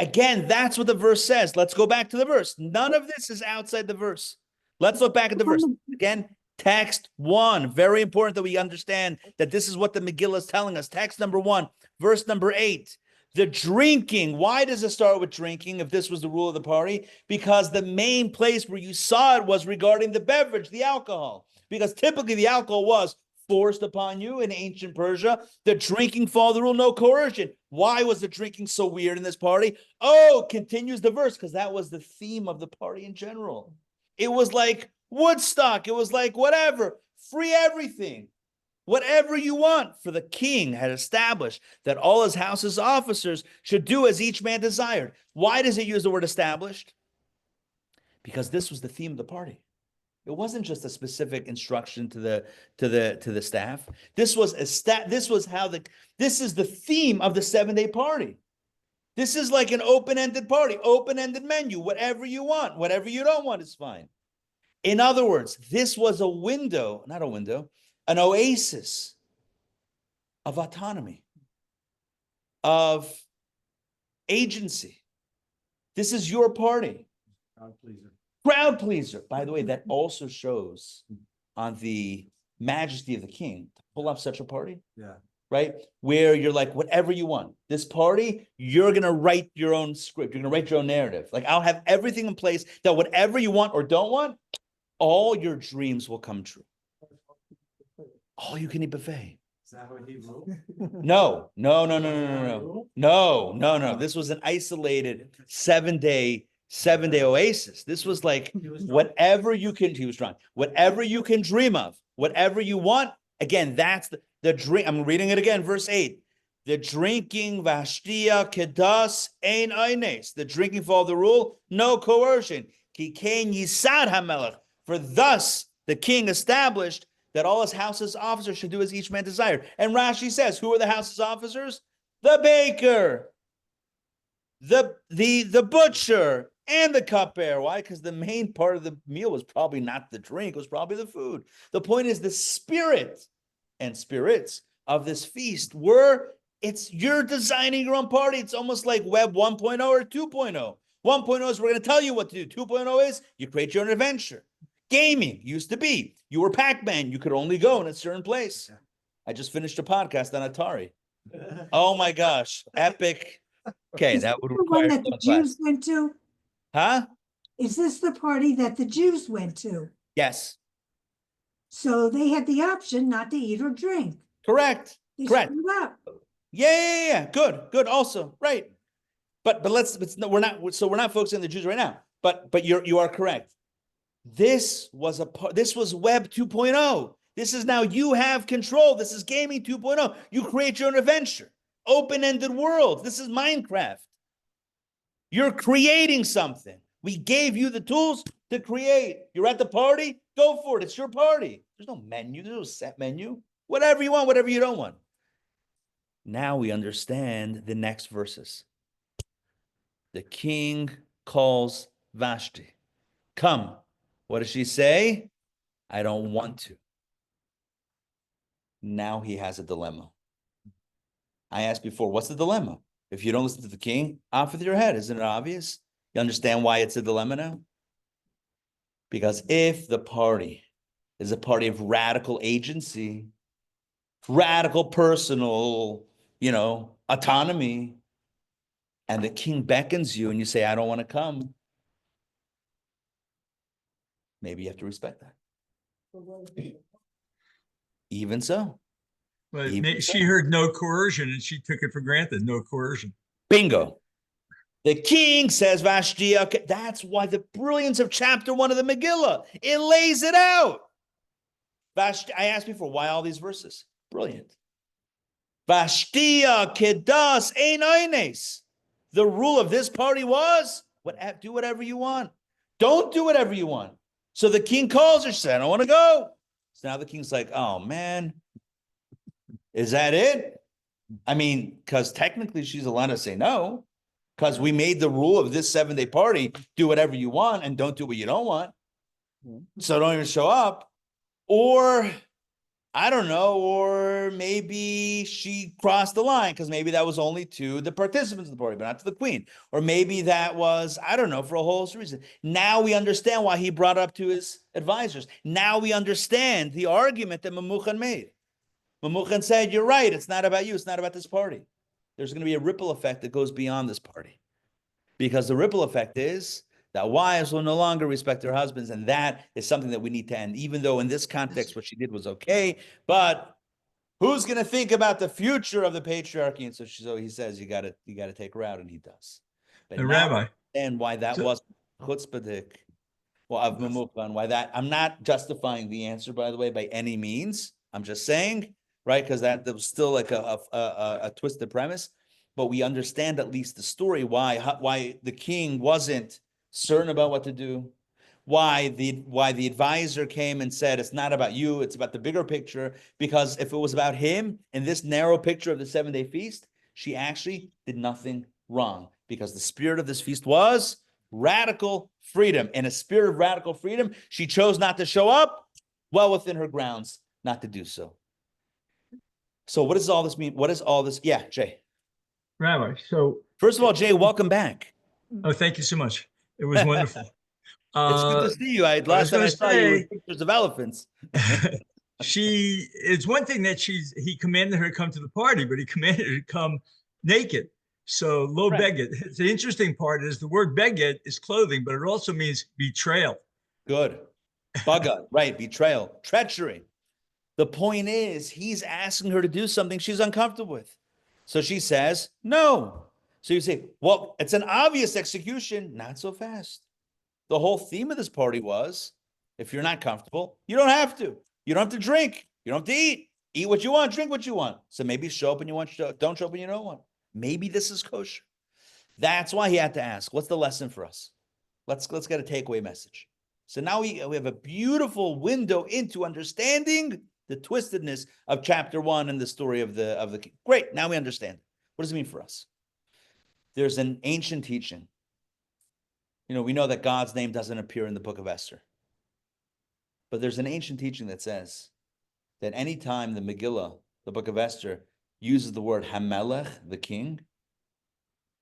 Again, that's what the verse says. Let's go back to the verse. None of this is outside the verse. Let's look back at the verse. Again, text 1. Very important that we understand that this is what the Megillah is telling us. Text number 1, verse number 8. The drinking. Why does it start with drinking if this was the rule of the party? Because the main place where you saw it was regarding the beverage, the alcohol. Because typically the alcohol was forced upon you in ancient Persia. The drinking followed the rule, no coercion. Why was the drinking so weird in this party? Oh, continues the verse, because that was the theme of the party in general. It was like Woodstock. It was like whatever, free everything. Whatever you want. For the king had established that all his house's officers should do as each man desired. Why does it use the word established? Because this was the theme of the party. It wasn't just a specific instruction to the staff. This is the theme of the 7-day party. This is like an open-ended party, open-ended menu. Whatever you want, whatever you don't want is fine. In other words, this was an oasis of autonomy, of agency. This is your party. Crowd pleaser. By the way, that also shows on the majesty of the king to pull off such a party. Yeah. Right? Where you're like, whatever you want. This party, you're going to write your own script. You're going to write your own narrative. Like, I'll have everything in place that whatever you want or don't want, all your dreams will come true. All you can eat buffet. Is that what he wrote? No. This was an isolated 7-day oasis. This was like whatever you can, he was drunk, whatever you can dream of, whatever you want. Again, that's the drink. I'm reading it again, verse 8. The drinking, vashtia kedas ein eines. The drinking follow the rule, no coercion. Ki kain yisad hamelech. For thus the king established that all his house's officers should do as each man desired. And Rashi says, who are the house's officers? the baker, the butcher, and the cupbearer. Why? Because the main part of the meal was probably not the drink, it was probably the food. The point is the spirit and spirits of this feast you're designing your own party. It's almost like Web 1.0 or 2.0. 1.0 is we're going to tell you what to do. 2.0 is you create your own adventure. Gaming used to be you were Pac-Man. You could only go in a certain place. I just finished a podcast on Atari. Oh my gosh, epic. Okay, Is that would this the one require that the Jews went to? Huh? Is this the party that the Jews went to? Yes. So they had the option not to eat or drink. Correct. They Correct. screwed up. Yeah. Good. Also, right. But we're not focusing on the Jews right now. But you are correct. This was Web 2.0. This is now you have control. This is gaming 2.0. You create your own adventure. Open-ended world. This is Minecraft. You're creating something. We gave you the tools to create. You're at the party, go for it. It's your party. There's no menu. There's no set menu. Whatever you want, whatever you don't want. Now we understand the next verses. The king calls Vashti. Come. What does she say? I don't want to. Now he has a dilemma. I asked before, what's the dilemma? If you don't listen to the king, off with your head. Isn't it obvious? You understand why it's a dilemma now? Because if the party is a party of radical agency, radical personal, autonomy, and the king beckons you and you say, I don't want to come, maybe you have to respect that. Even so. But she heard no coercion and she took it for granted, no coercion. Bingo. The king says, Vashti, okay, that's why the brilliance of chapter 1 of the Megillah, it lays it out. Vashti, I asked before, why all these verses? Brilliant. Vashtia kedas ein oines. The rule of this party was, do whatever you want. Don't do whatever you want. So the king calls her, said, I don't want to go. So now the king's like, oh man, is that it? I mean, because technically she's allowed to say no, because we made the rule of this 7-day party, do whatever you want and don't do what you don't want. So don't even show up. Or, I don't know, or maybe she crossed the line because maybe that was only to the participants of the party, but not to the queen. Or maybe that was, I don't know, for a whole reason. Now we understand why he brought it up to his advisors. Now we understand the argument that Memucan made. Memucan said, you're right, it's not about you, it's not about this party. There's going to be a ripple effect that goes beyond this party. Because the ripple effect is that wives will no longer respect their husbands, and that is something that we need to end, even though in this context what she did was okay, but who's going to think about the future of the patriarchy? And so he says, you got to take her out, and he does. But Rabbi. And why that was chutzpahdik, well, of Memucan, why that, I'm not justifying the answer, by the way, by any means. I'm just saying, right, because that was still like a twisted premise, but we understand at least the story, why the king wasn't certain about what to do, why the advisor came and said, it's not about you, it's about the bigger picture, because if it was about him in this narrow picture of the 7-day feast, she actually did nothing wrong, because the spirit of this feast was radical freedom. In a spirit of radical freedom, she chose not to show up, well within her grounds not to do so. So what does all this mean? What is all this? Yeah, Jay. Rabbi, so first of all, Jay, welcome back. Oh, thank you so much. It was wonderful. It's good to see you. Last time I saw you with pictures of elephants. It's one thing that he commanded her to come to the party, but he commanded her to come naked. So lo beged. The interesting part is the word beged is clothing, but it also means betrayal. Good. Baga, right, betrayal, treachery. The point is, he's asking her to do something she's uncomfortable with. So she says, no. So you say, well, it's an obvious execution. Not so fast. The whole theme of this party was, if you're not comfortable, you don't have to. You don't have to drink. You don't have to eat. Eat what you want, drink what you want. So maybe show up when you want, don't show up when you don't want. Maybe this is kosher. That's why he had to ask, what's the lesson for us? Let's get a takeaway message. So now we have a beautiful window into understanding the twistedness of chapter 1 and the story of the king. Great, now we understand. What does it mean for us? There's an ancient teaching. We know that God's name doesn't appear in the book of Esther. But there's an ancient teaching that says that anytime the Megillah, the book of Esther, uses the word Hamelech, the king,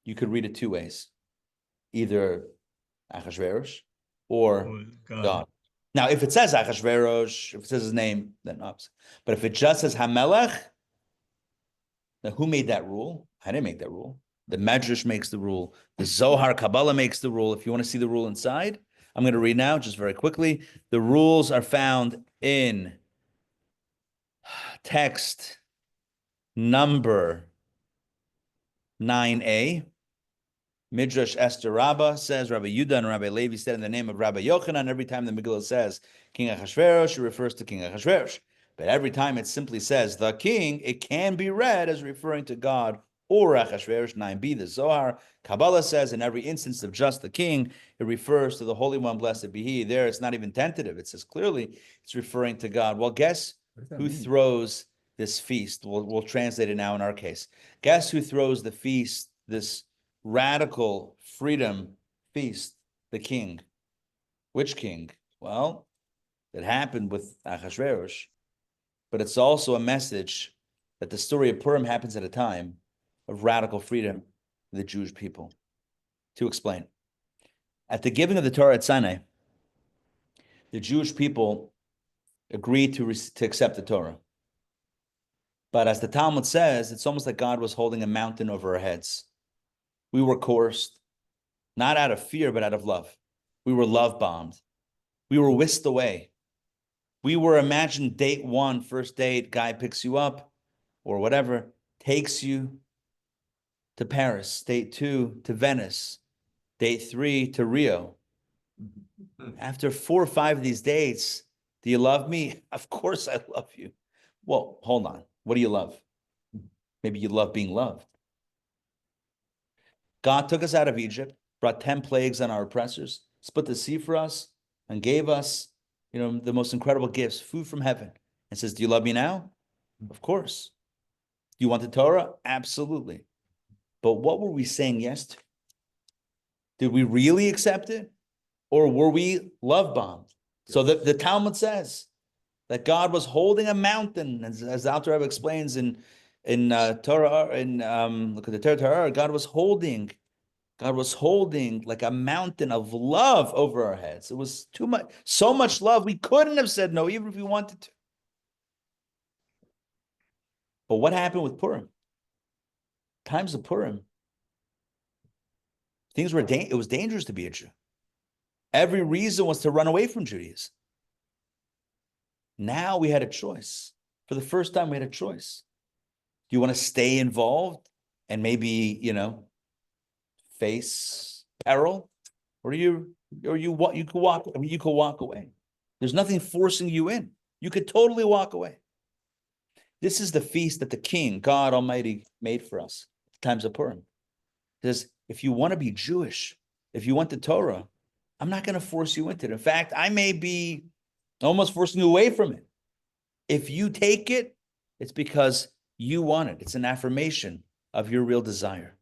you could read it two ways. Either Achashveirosh or God. Now, if it says Achashveirosh, if it says his name, then ups. But if it just says Hamelech, then who made that rule? I didn't make that rule. The Medrash makes the rule. The Zohar Kabbalah makes the rule. If you want to see the rule inside, I'm going to read now just very quickly. The rules are found in text number 9a. Midrash Esther Rabbah says, Rabbi Yudah and Rabbi Levi said in the name of Rabbi Yochanan, every time the Megillah says King Achashverosh, it refers to King Achashverosh. But every time it simply says the king, it can be read as referring to God or Achashverosh. 9b, the Zohar Kabbalah says in every instance of just the king, it refers to the Holy One, blessed be he. There, it's not even tentative. It says clearly it's referring to God. Well, guess who throws this feast? We'll translate it now in our case. Guess who throws the feast, this radical freedom feast? The king. Which king? Well, it happened with Achashverosh, but it's also a message that the story of Purim happens at a time of radical freedom for the Jewish people. To explain, at the giving of the Torah at Sinai, the Jewish people agreed to accept the Torah. But as the Talmud says, it's almost like God was holding a mountain over our heads. We were coerced, not out of fear, but out of love. We were love bombed. We were whisked away. We were, imagine date one, first date, guy picks you up or whatever, takes you to Paris. Date two, to Venice. Date three, to Rio. After 4 or 5 of these dates, do you love me? Of course I love you. Well, hold on. What do you love? Maybe you love being loved. God took us out of Egypt, brought 10 plagues on our oppressors, split the sea for us, and gave us, the most incredible gifts, food from heaven, and says, do you love me now? Of course. Do you want the Torah? Absolutely. But what were we saying yes to? Did we really accept it? Or were we love bombed? So the Talmud says that God was holding a mountain, as the Alter Rebbe explains in Torah, look at the Torah, God was holding like a mountain of love over our heads. It was too much, so much love, we couldn't have said no, even if we wanted to. But what happened with Purim? Times of Purim, it was dangerous to be a Jew. Every reason was to run away from Judaism. Now we had a choice. For the first time, we had a choice. Do you want to stay involved and maybe, face peril? Or you could walk, you could walk away. There's nothing forcing you in. You could totally walk away. This is the feast that the King, God Almighty, made for us, times of Purim. It says, if you want to be Jewish, if you want the Torah, I'm not going to force you into it. In fact, I may be almost forcing you away from it. If you take it, it's because you want it. It's an affirmation of your real desire.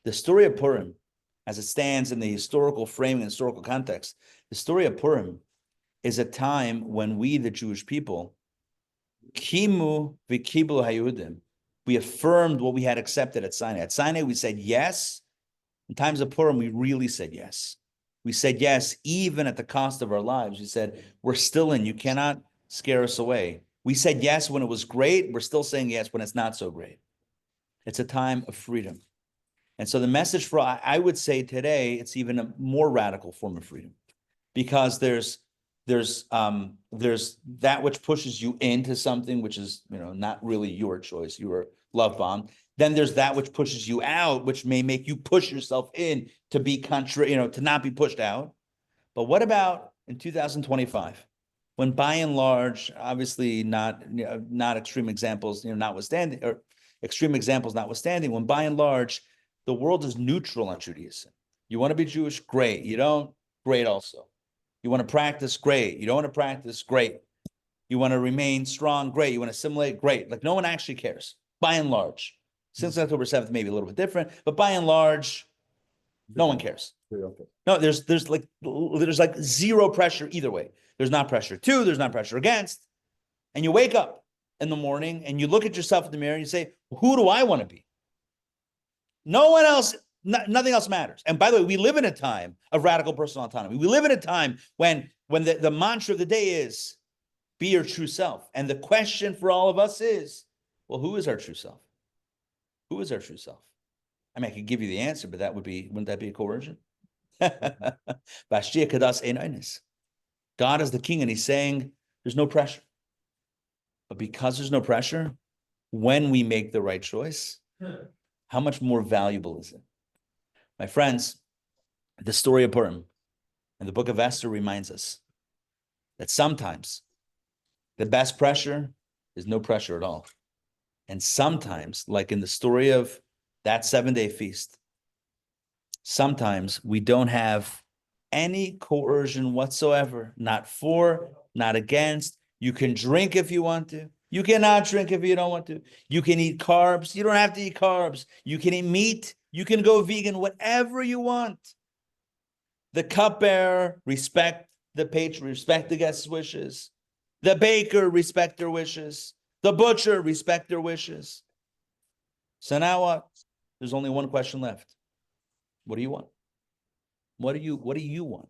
The story of Purim, as it stands in the historical framing and historical context, the story of Purim is a time when we, the Jewish people, kimu v'kiblu hayudim, we affirmed what we had accepted at Sinai. At Sinai, we said yes. In times of Purim, we really said yes. We said yes, even at the cost of our lives. We said, we're still in. You cannot scare us away. We said yes when it was great. We're still saying yes when it's not so great. It's a time of freedom. And so the message for, I would say today, it's even a more radical form of freedom, because there's that which pushes you into something, which is, not really your choice. You were love bombed. Then there's that which pushes you out, which may make you push yourself in to be to not be pushed out. But what about in 2025, when by and large, obviously not extreme examples, notwithstanding, or extreme examples notwithstanding, when by and large, the world is neutral on Judaism. You want to be Jewish? Great. You don't? Great also. You want to practice? Great. You don't want to practice? Great. You want to remain strong? Great. You want to assimilate? Great. Like no one actually cares, by and large. Since October 7th, maybe a little bit different, but by and large, no one cares. Okay. No, there's like zero pressure either way. There's not pressure to, there's not pressure against. And you wake up in the morning and you look at yourself in the mirror and you say, who do I want to be? No one else, nothing else matters. And by the way, we live in a time of radical personal autonomy. We live in a time when the mantra of the day is, be your true self. And the question for all of us is, well, who is our true self? Who is our true self? I mean, I could give you the answer, but wouldn't that be a coercion? God is the king and he's saying there's no pressure. But because there's no pressure, when we make the right choice, how much more valuable is it? My friends, the story of Purim and the book of Esther reminds us that sometimes the best pressure is no pressure at all. And sometimes, like in the story of that 7-day feast, sometimes we don't have any coercion whatsoever, not for, not against. You can drink if you want to. You cannot drink if you don't want to. You can eat carbs. You don't have to eat carbs. You can eat meat. You can go vegan, whatever you want. The cupbearer, respect the patron, respect the guest's wishes. The baker, respect their wishes. The butcher, respect their wishes. So now what? There's only one question left. What do you want? What do you want?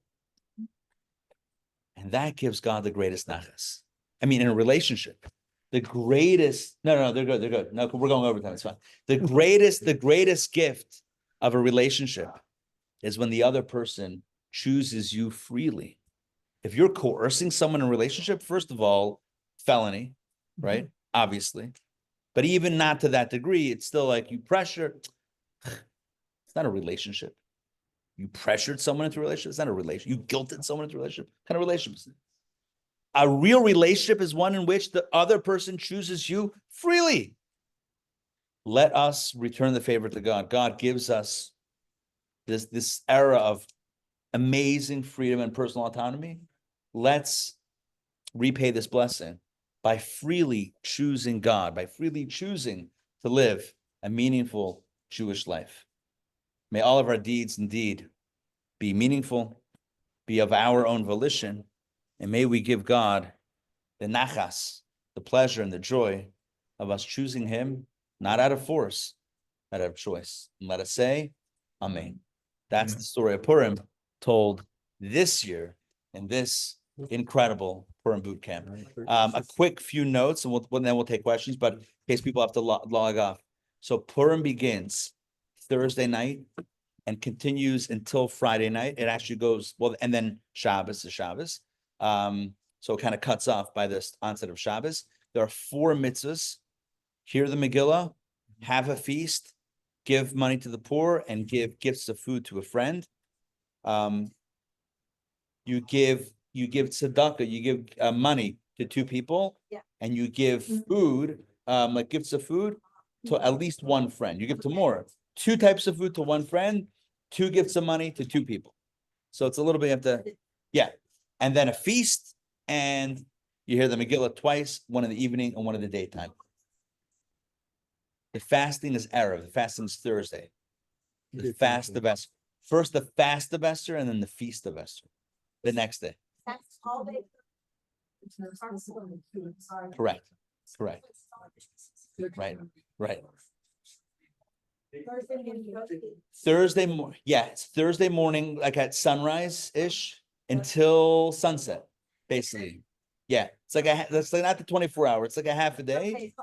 And that gives God the greatest nachas. I mean, in a relationship, the greatest, no, they're good. No, we're going over time, it's fine. The greatest gift of a relationship is when the other person chooses you freely. If you're coercing someone in a relationship, first of all, felony, right? Obviously. But even not to that degree, it's still like you pressure. It's not a relationship. You pressured someone into a relationship. It's not a relationship. You guilted someone into a relationship. What kind of relationship is it? A real relationship is one in which the other person chooses you freely. Let us return the favor to God. God gives us this era of amazing freedom and personal autonomy. Let's repay this blessing by freely choosing God, by freely choosing to live a meaningful Jewish life. May all of our deeds indeed be meaningful, be of our own volition, and may we give God the nachas, the pleasure and the joy of us choosing him, not out of force, but out of choice. And let us say, Amen. That's the story of Purim told this year in this incredible Purim boot camp. A quick few notes, and then we'll take questions, but in case people have to log off. So Purim begins Thursday night and continues until Friday night. It actually goes, well, and then Shabbos is Shabbos. So it kind of cuts off by this onset of Shabbos. There are 4 mitzvahs. Hear the Megillah, have a feast, give money to the poor, and give gifts of food to a friend. You give tzedakah, you give money to 2 people, and you give food, like gifts of food, to at least 1 friend. You give to more. 2 types of food to 1 friend, 2 gifts of money to 2 people. So it's a little bit, you have to, and then a feast, and you hear the Megillah twice, one in the evening and one in the daytime. The fasting is Erev. The fasting is Thursday. The fast of Esther. First the fast of Esther, and then the feast of Esther. The next day. That's all they. Correct. Right. It's Thursday morning, like at sunrise-ish until sunset, basically. Yeah, it's like that's like not the 24 hours, it's like a half a day.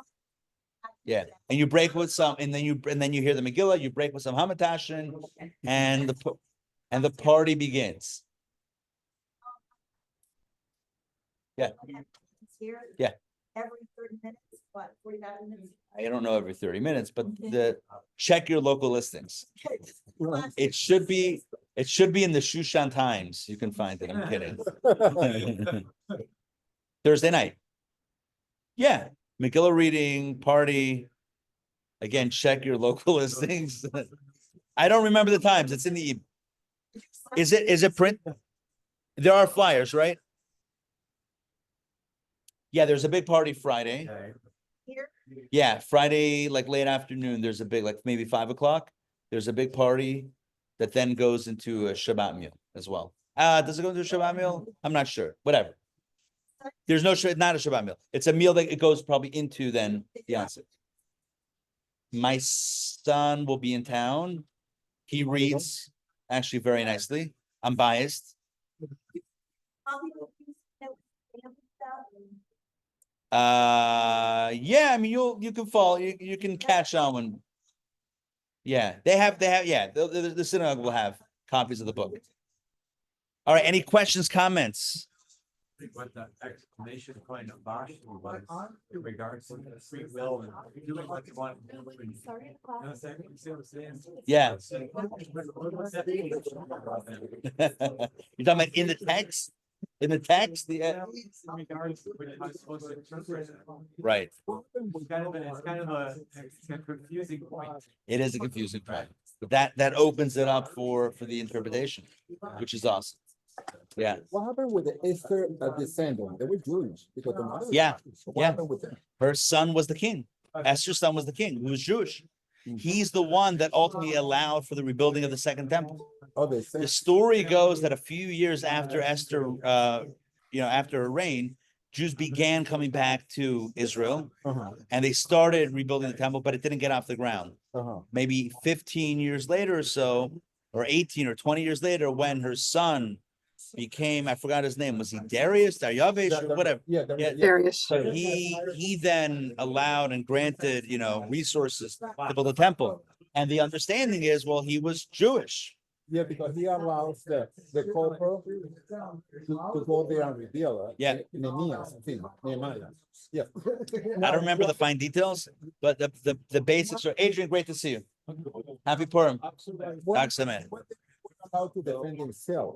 Yeah, and you break with some, and then you hear the Megillah, you break with some Hamatashin, and the party begins. Yeah. Every 30 minutes, what, 45 minutes? I don't know every 30 minutes, but check your local listings. It should be in the Shushan Times. You can find it. I'm kidding. Thursday night. Yeah. Megillah reading, party. Again, check your local listings. I don't remember the times. It's in the evening. Is it print? There are flyers, right? Yeah, there's a big party Friday. Here? Yeah, Friday, like late afternoon, there's a big, like maybe 5 o'clock. There's a big party that then goes into a Shabbat meal as well. Does it go into a Shabbat meal? I'm not sure. Whatever. There's no, not a Shabbat meal. It's a meal that it goes probably into then the onset. My son will be in town. He reads actually very nicely. I'm biased. Yeah, I mean, you can follow, you can catch on when, yeah, yeah, the synagogue will have copies of the book. All right, any questions, comments? What the explanation point of Bosch was in regards to the free will and doing what you want. Yeah. You're talking about in the text? In the text? Right. It's kind of a confusing point. It is a confusing point. But that opens it up for the interpretation, which is awesome. Yeah. What happened with the Esther descendant? They were Jewish because the mother was Yeah. Jewish. So what Yeah. happened with them? Her son was the king. Esther's son was the king, who was Jewish. He's the one that ultimately allowed for the rebuilding of the second temple. Oh, The story goes that a few years after Esther, after her reign, Jews began coming back to Israel, and they started rebuilding the temple, but it didn't get off the ground. Maybe 15 years later or so, or 18 or 20 years later, when her son became, I forgot his name, was he Darius, Daryavesh, or whatever? Yeah, Darius. So he then allowed and granted, resources to build a temple. And the understanding is, well, he was Jewish. Yeah, because he allows the corporal to go there and reveal it. Yeah. Nehemiah. Yeah. I don't remember the fine details, but the basics are. Adrian, great to see you. Happy Purim. Excellent. Allowed to defend himself.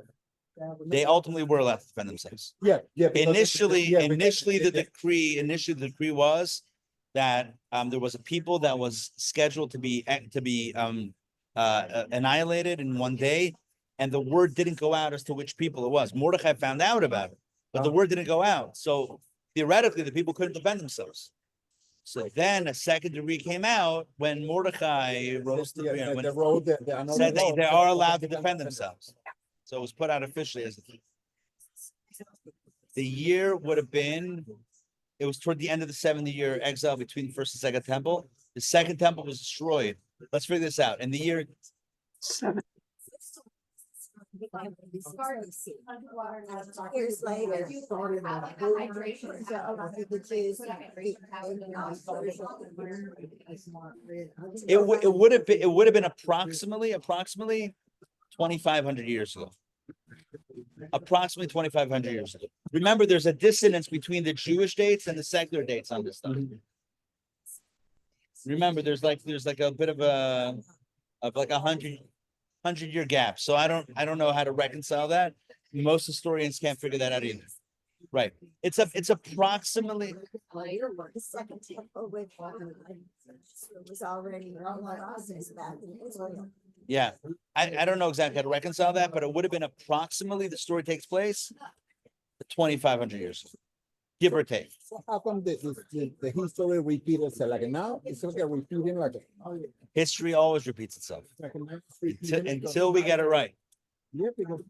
They ultimately were allowed to defend themselves. Yeah. Initially, the decree was that there was a people that was scheduled to be annihilated in one day, and the word didn't go out as to which people it was. Mordechai found out about it, but the word didn't go out. So theoretically, the people couldn't defend themselves. So then a second decree came out when Mordechai rose to said they are allowed to defend themselves. So it was put out officially as the year would have been. It was toward the end of the 70-year exile between the first and second temple. The second temple was destroyed. Let's figure this out. In the year 7. Years later. it would have been approximately 2,500 years ago. Approximately 2,500 years ago. Remember, there's a dissonance between the Jewish dates and the secular dates on this stuff. Remember, there's like a bit of a 100-year gap. So I don't know how to reconcile that. Most historians can't figure that out either. Right. It's approximately. The second temple with was already process back in Israel. Yeah, I don't know exactly how to reconcile that, but it would have been approximately, the story takes place 2,500 years, give or take. So how come the history repeats itself? Like now, it's like repeating like History always repeats itself until we get it right. Yeah, because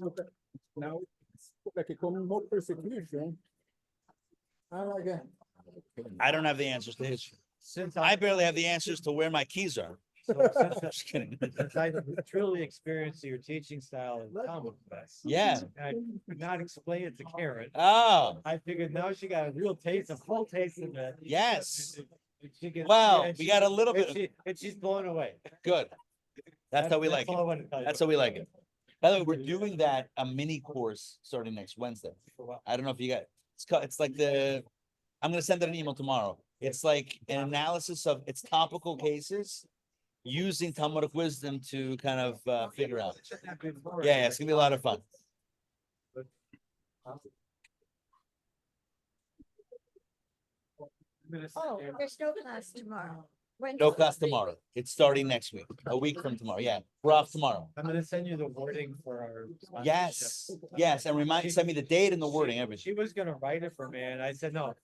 now it's like coming more persecution. I don't have the answers to history. I barely have the answers to where my keys are. Just kidding. Since I truly experienced your teaching style in comic books. Yeah. I could not explain it to Karen. Oh. I figured now she got a real taste, a full taste of it. Yes. She gets, Well, we got a little bit. And she's blown away. Good. That's how we like all I wanted to it. tell you. That's how we like it. By the way, we're doing a mini course starting next Wednesday. I don't know if you got, it's like I'm going to send out an email tomorrow. It's like an analysis of its topical cases using Talmudic wisdom to kind of figure out. Yeah, it's gonna be a lot of fun. Oh, there's no class tomorrow. No class tomorrow. It's starting next week, a week from tomorrow. Yeah, we're off tomorrow. I'm gonna send you the wording for our sponsorship. Yes, and send me the date and the wording, everything. She was gonna write it for me, and I said no.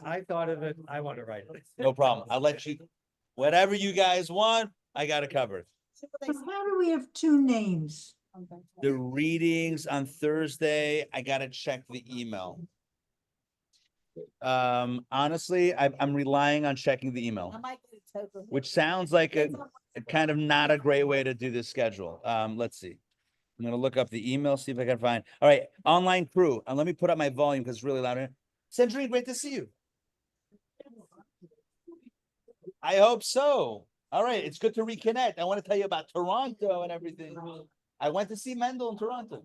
I thought of it, I want to write it. No problem. I'll let you, whatever you guys want, I got it covered. So How do we have two names? The readings on Thursday, I gotta check the email. Honestly, I'm relying on checking the email, which sounds like a kind of not a great way to do this schedule. Let's see. I'm gonna look up the email, see if I can find. All right, online crew. And let me put up my volume because it's really loud here. Sandrine, great to see you. I hope so. All right, it's good to reconnect. I want to tell you about Toronto and everything. I went to see Mendel in Toronto.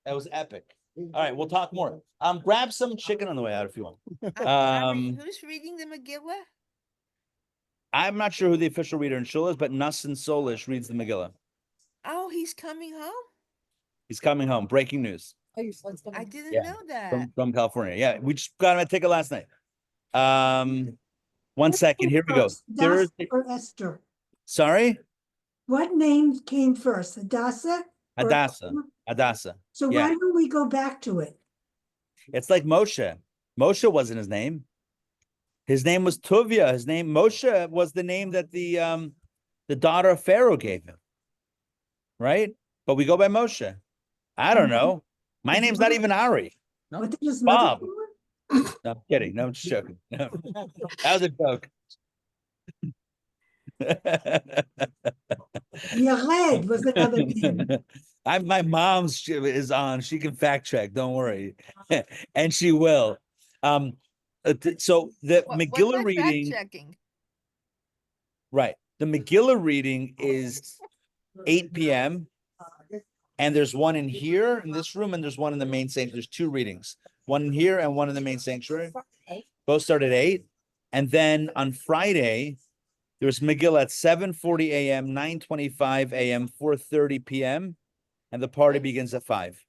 That was epic. All right, we'll talk more. Grab some chicken on the way out if you want. Who's reading the Megillah? I'm not sure who the official reader in Shul is, but Nassim Solish reads the Megillah. Oh, he's coming home? He's coming home. Breaking news. I didn't Yeah, know that. From California. Yeah, we just got him a ticket last night. 1 second. Here we go. Thursday. Or Esther? Sorry? What name came first, Hadassah? or Hadassah. Esther? Hadassah. So Yeah. why don't we go back to it? It's like Moshe. Moshe wasn't his name. His name was Tuvia. His name Moshe was the name that the daughter of Pharaoh gave him. Right? But we go by Moshe. I don't know. My name's not even Ari. What did his Bob. mother No, I'm kidding. No, I'm just joking. No. That was a joke. Yared was another name. My mom's is on. She can fact check. Don't worry, and she will. So the Megillah reading, checking? right? The Megillah reading is 8 p.m. and there's one in here in this room, and there's one in the main sanctuary. There's two readings, one in here and one in the main sanctuary. Both start at 8, and then on Friday there's Megillah at 7:40 a.m., 9:25 a.m., 4:30 p.m., and the party begins at 5.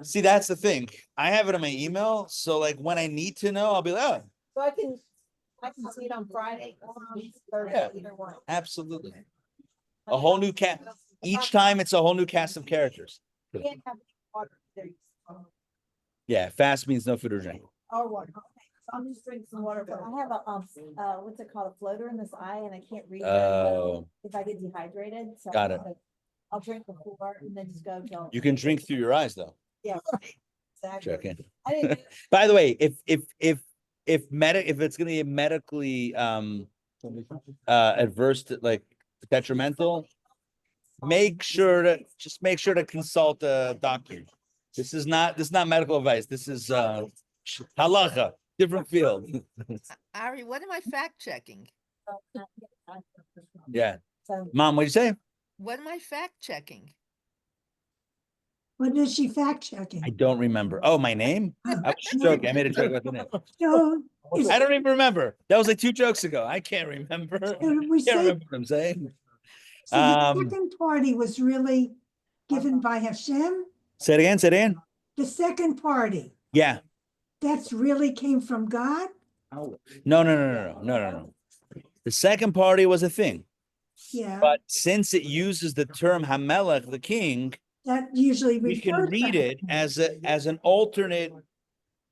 See, that's the thing. I have it in my email, so like when I need to know, I'll be like, oh, So I can see it on Friday or on Thursday, Yeah. either one. absolutely. A whole new cast. Each time it's a whole new cast of characters. You can't have water there. Yeah, fast means no food or drink. Or water. Okay. So I'm just drinking some water, but I have a, what's it called, a floater in this eye and I can't read very well if I get dehydrated. So Got it. I'll drink before and then just go till. You can drink through your eyes though. Yeah. Exactly. Joking. I didn't. By the way, if it's gonna be medically adverse to like detrimental, make sure to consult a doctor. This is not medical advice. This is halacha, different field. Ari, what am I fact checking? Yeah. So Mom, what'd you say? What am I fact checking? What is she fact checking? I don't remember. Oh, my name? I was joking. I made a joke about the name. No, it's- I don't even remember. That was like 2 jokes ago. I can't remember. we Can't say, remember what I'm saying. so the second party was really given by Hashem? Say it again. Say it again. The second party, Yeah. that's really came from God? No. The second party was a thing, Yeah, but since it uses the term Hamelech, the king, that usually we can refers read to it as an alternate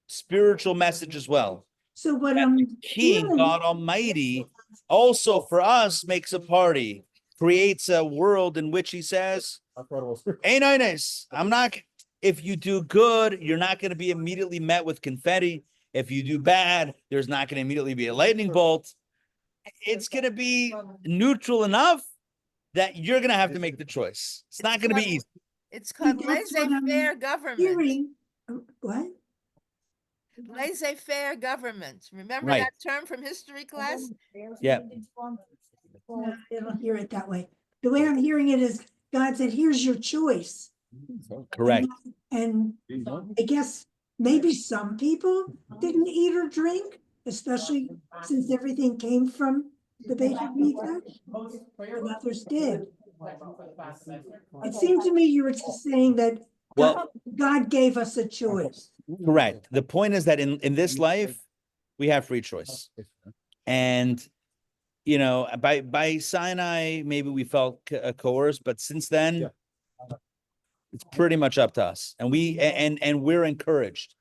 spiritual message as well. So what That I'm the King, hearing- God Almighty, also for us makes a party, creates a world in which he says, "Hey, nice. I'm not. If you do good, you're not going to be immediately met with confetti. If you do bad, there's not going to immediately be a lightning bolt. It's going to be neutral enough that you're going to have to make the choice. It's not going to be easy." It's called that's what I'm laissez-faire government. hearing. What? Laissez-faire government. Remember Right. that term from history class? Yeah. No, I don't hear it that way. The way I'm hearing it is God said, here's your choice. Correct. And I guess maybe some people didn't eat or drink, especially since everything came from the Beit HaMikdash, and others did. It seemed to me you were just saying that Well, God gave us a choice. correct. The point is that in this life, we have free choice. And, you know, by Sinai, maybe we felt coerced, but since then, It's pretty much up to us. And we're encouraged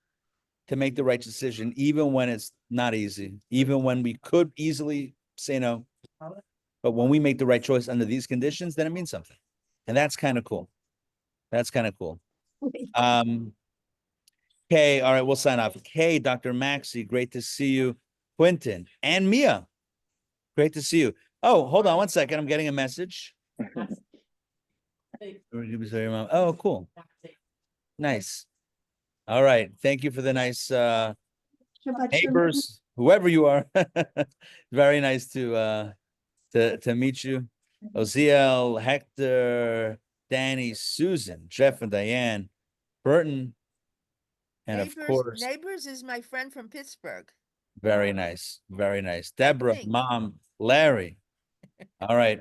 to make the right decision, even when it's not easy, even when we could easily say no. But when we make the right choice under these conditions, then it means something. And that's kind of cool. That's kind of cool. Okay, all right, we'll sign off. Okay, Dr. Maxey, great to see you. Quentin and Mia, great to see you. Oh, hold on one second. I'm getting a message. Oh, cool. Nice. All right. Thank you for the nice neighbors, whoever you are. Very nice to meet you. Oziel, Hector, Danny, Susan, Jeff and Diane, Burton, and of course, Neighbors is my friend from Pittsburgh. very nice. Very nice. Deborah, Mom, Larry. All right.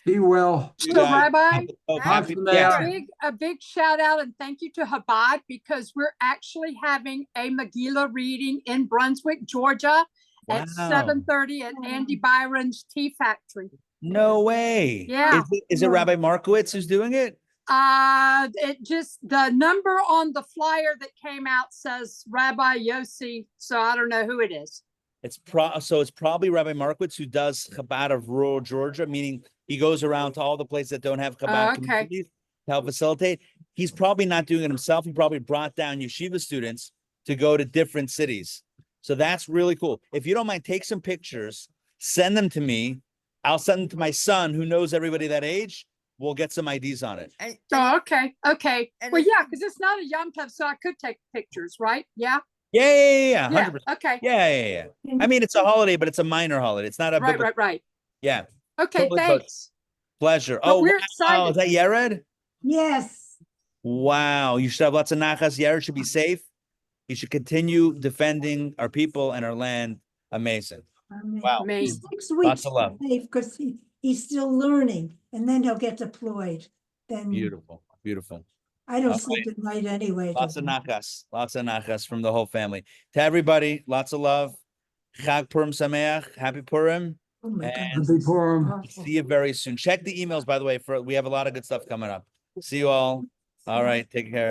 Be well. So Rabbi, a big shout out and thank you to Chabad, because we're actually having a Megillah reading in Brunswick, Georgia at 7:30 at Andy Byron's Tea Factory. No way. Yeah. Is it Rabbi Markowitz who's doing it? It just, the number on the flyer that came out says Rabbi Yossi, so I don't know who it is. It's probably Rabbi Markowitz, who does Chabad of rural Georgia, meaning he goes around to all the places that don't have Chabad communities to help facilitate. He's probably not doing it himself. He probably brought down yeshiva students to go to different cities. So that's really cool. If you don't mind, take some pictures, send them to me. I'll send them to my son, who knows everybody that age. We'll get some IDs on it. Okay. Well, yeah, because it's not a Yom Tov, so I could take pictures, right? Yeah. Yeah. 100%. Okay. Yeah. I mean, it's a holiday, but it's a minor holiday. It's not a right. Yeah. Okay, totally thanks. Pleasure. But we're excited. Is that Yared? Yes. Wow. You should have lots of nachas. Yared should be safe. You should continue defending our people and our land. Amazing. Wow. Amazing. 6 weeks Lots of love. because he's still learning, and then he'll get deployed. Then Beautiful. I don't sleep at night anyway. Lots of nachas from the whole family. To everybody, lots of love. Chag Purim Sameach. Happy Purim. Oh my God. Happy Purim. See you very soon. Check the emails, by the way, we have a lot of good stuff coming up. See you all. All right. Take care.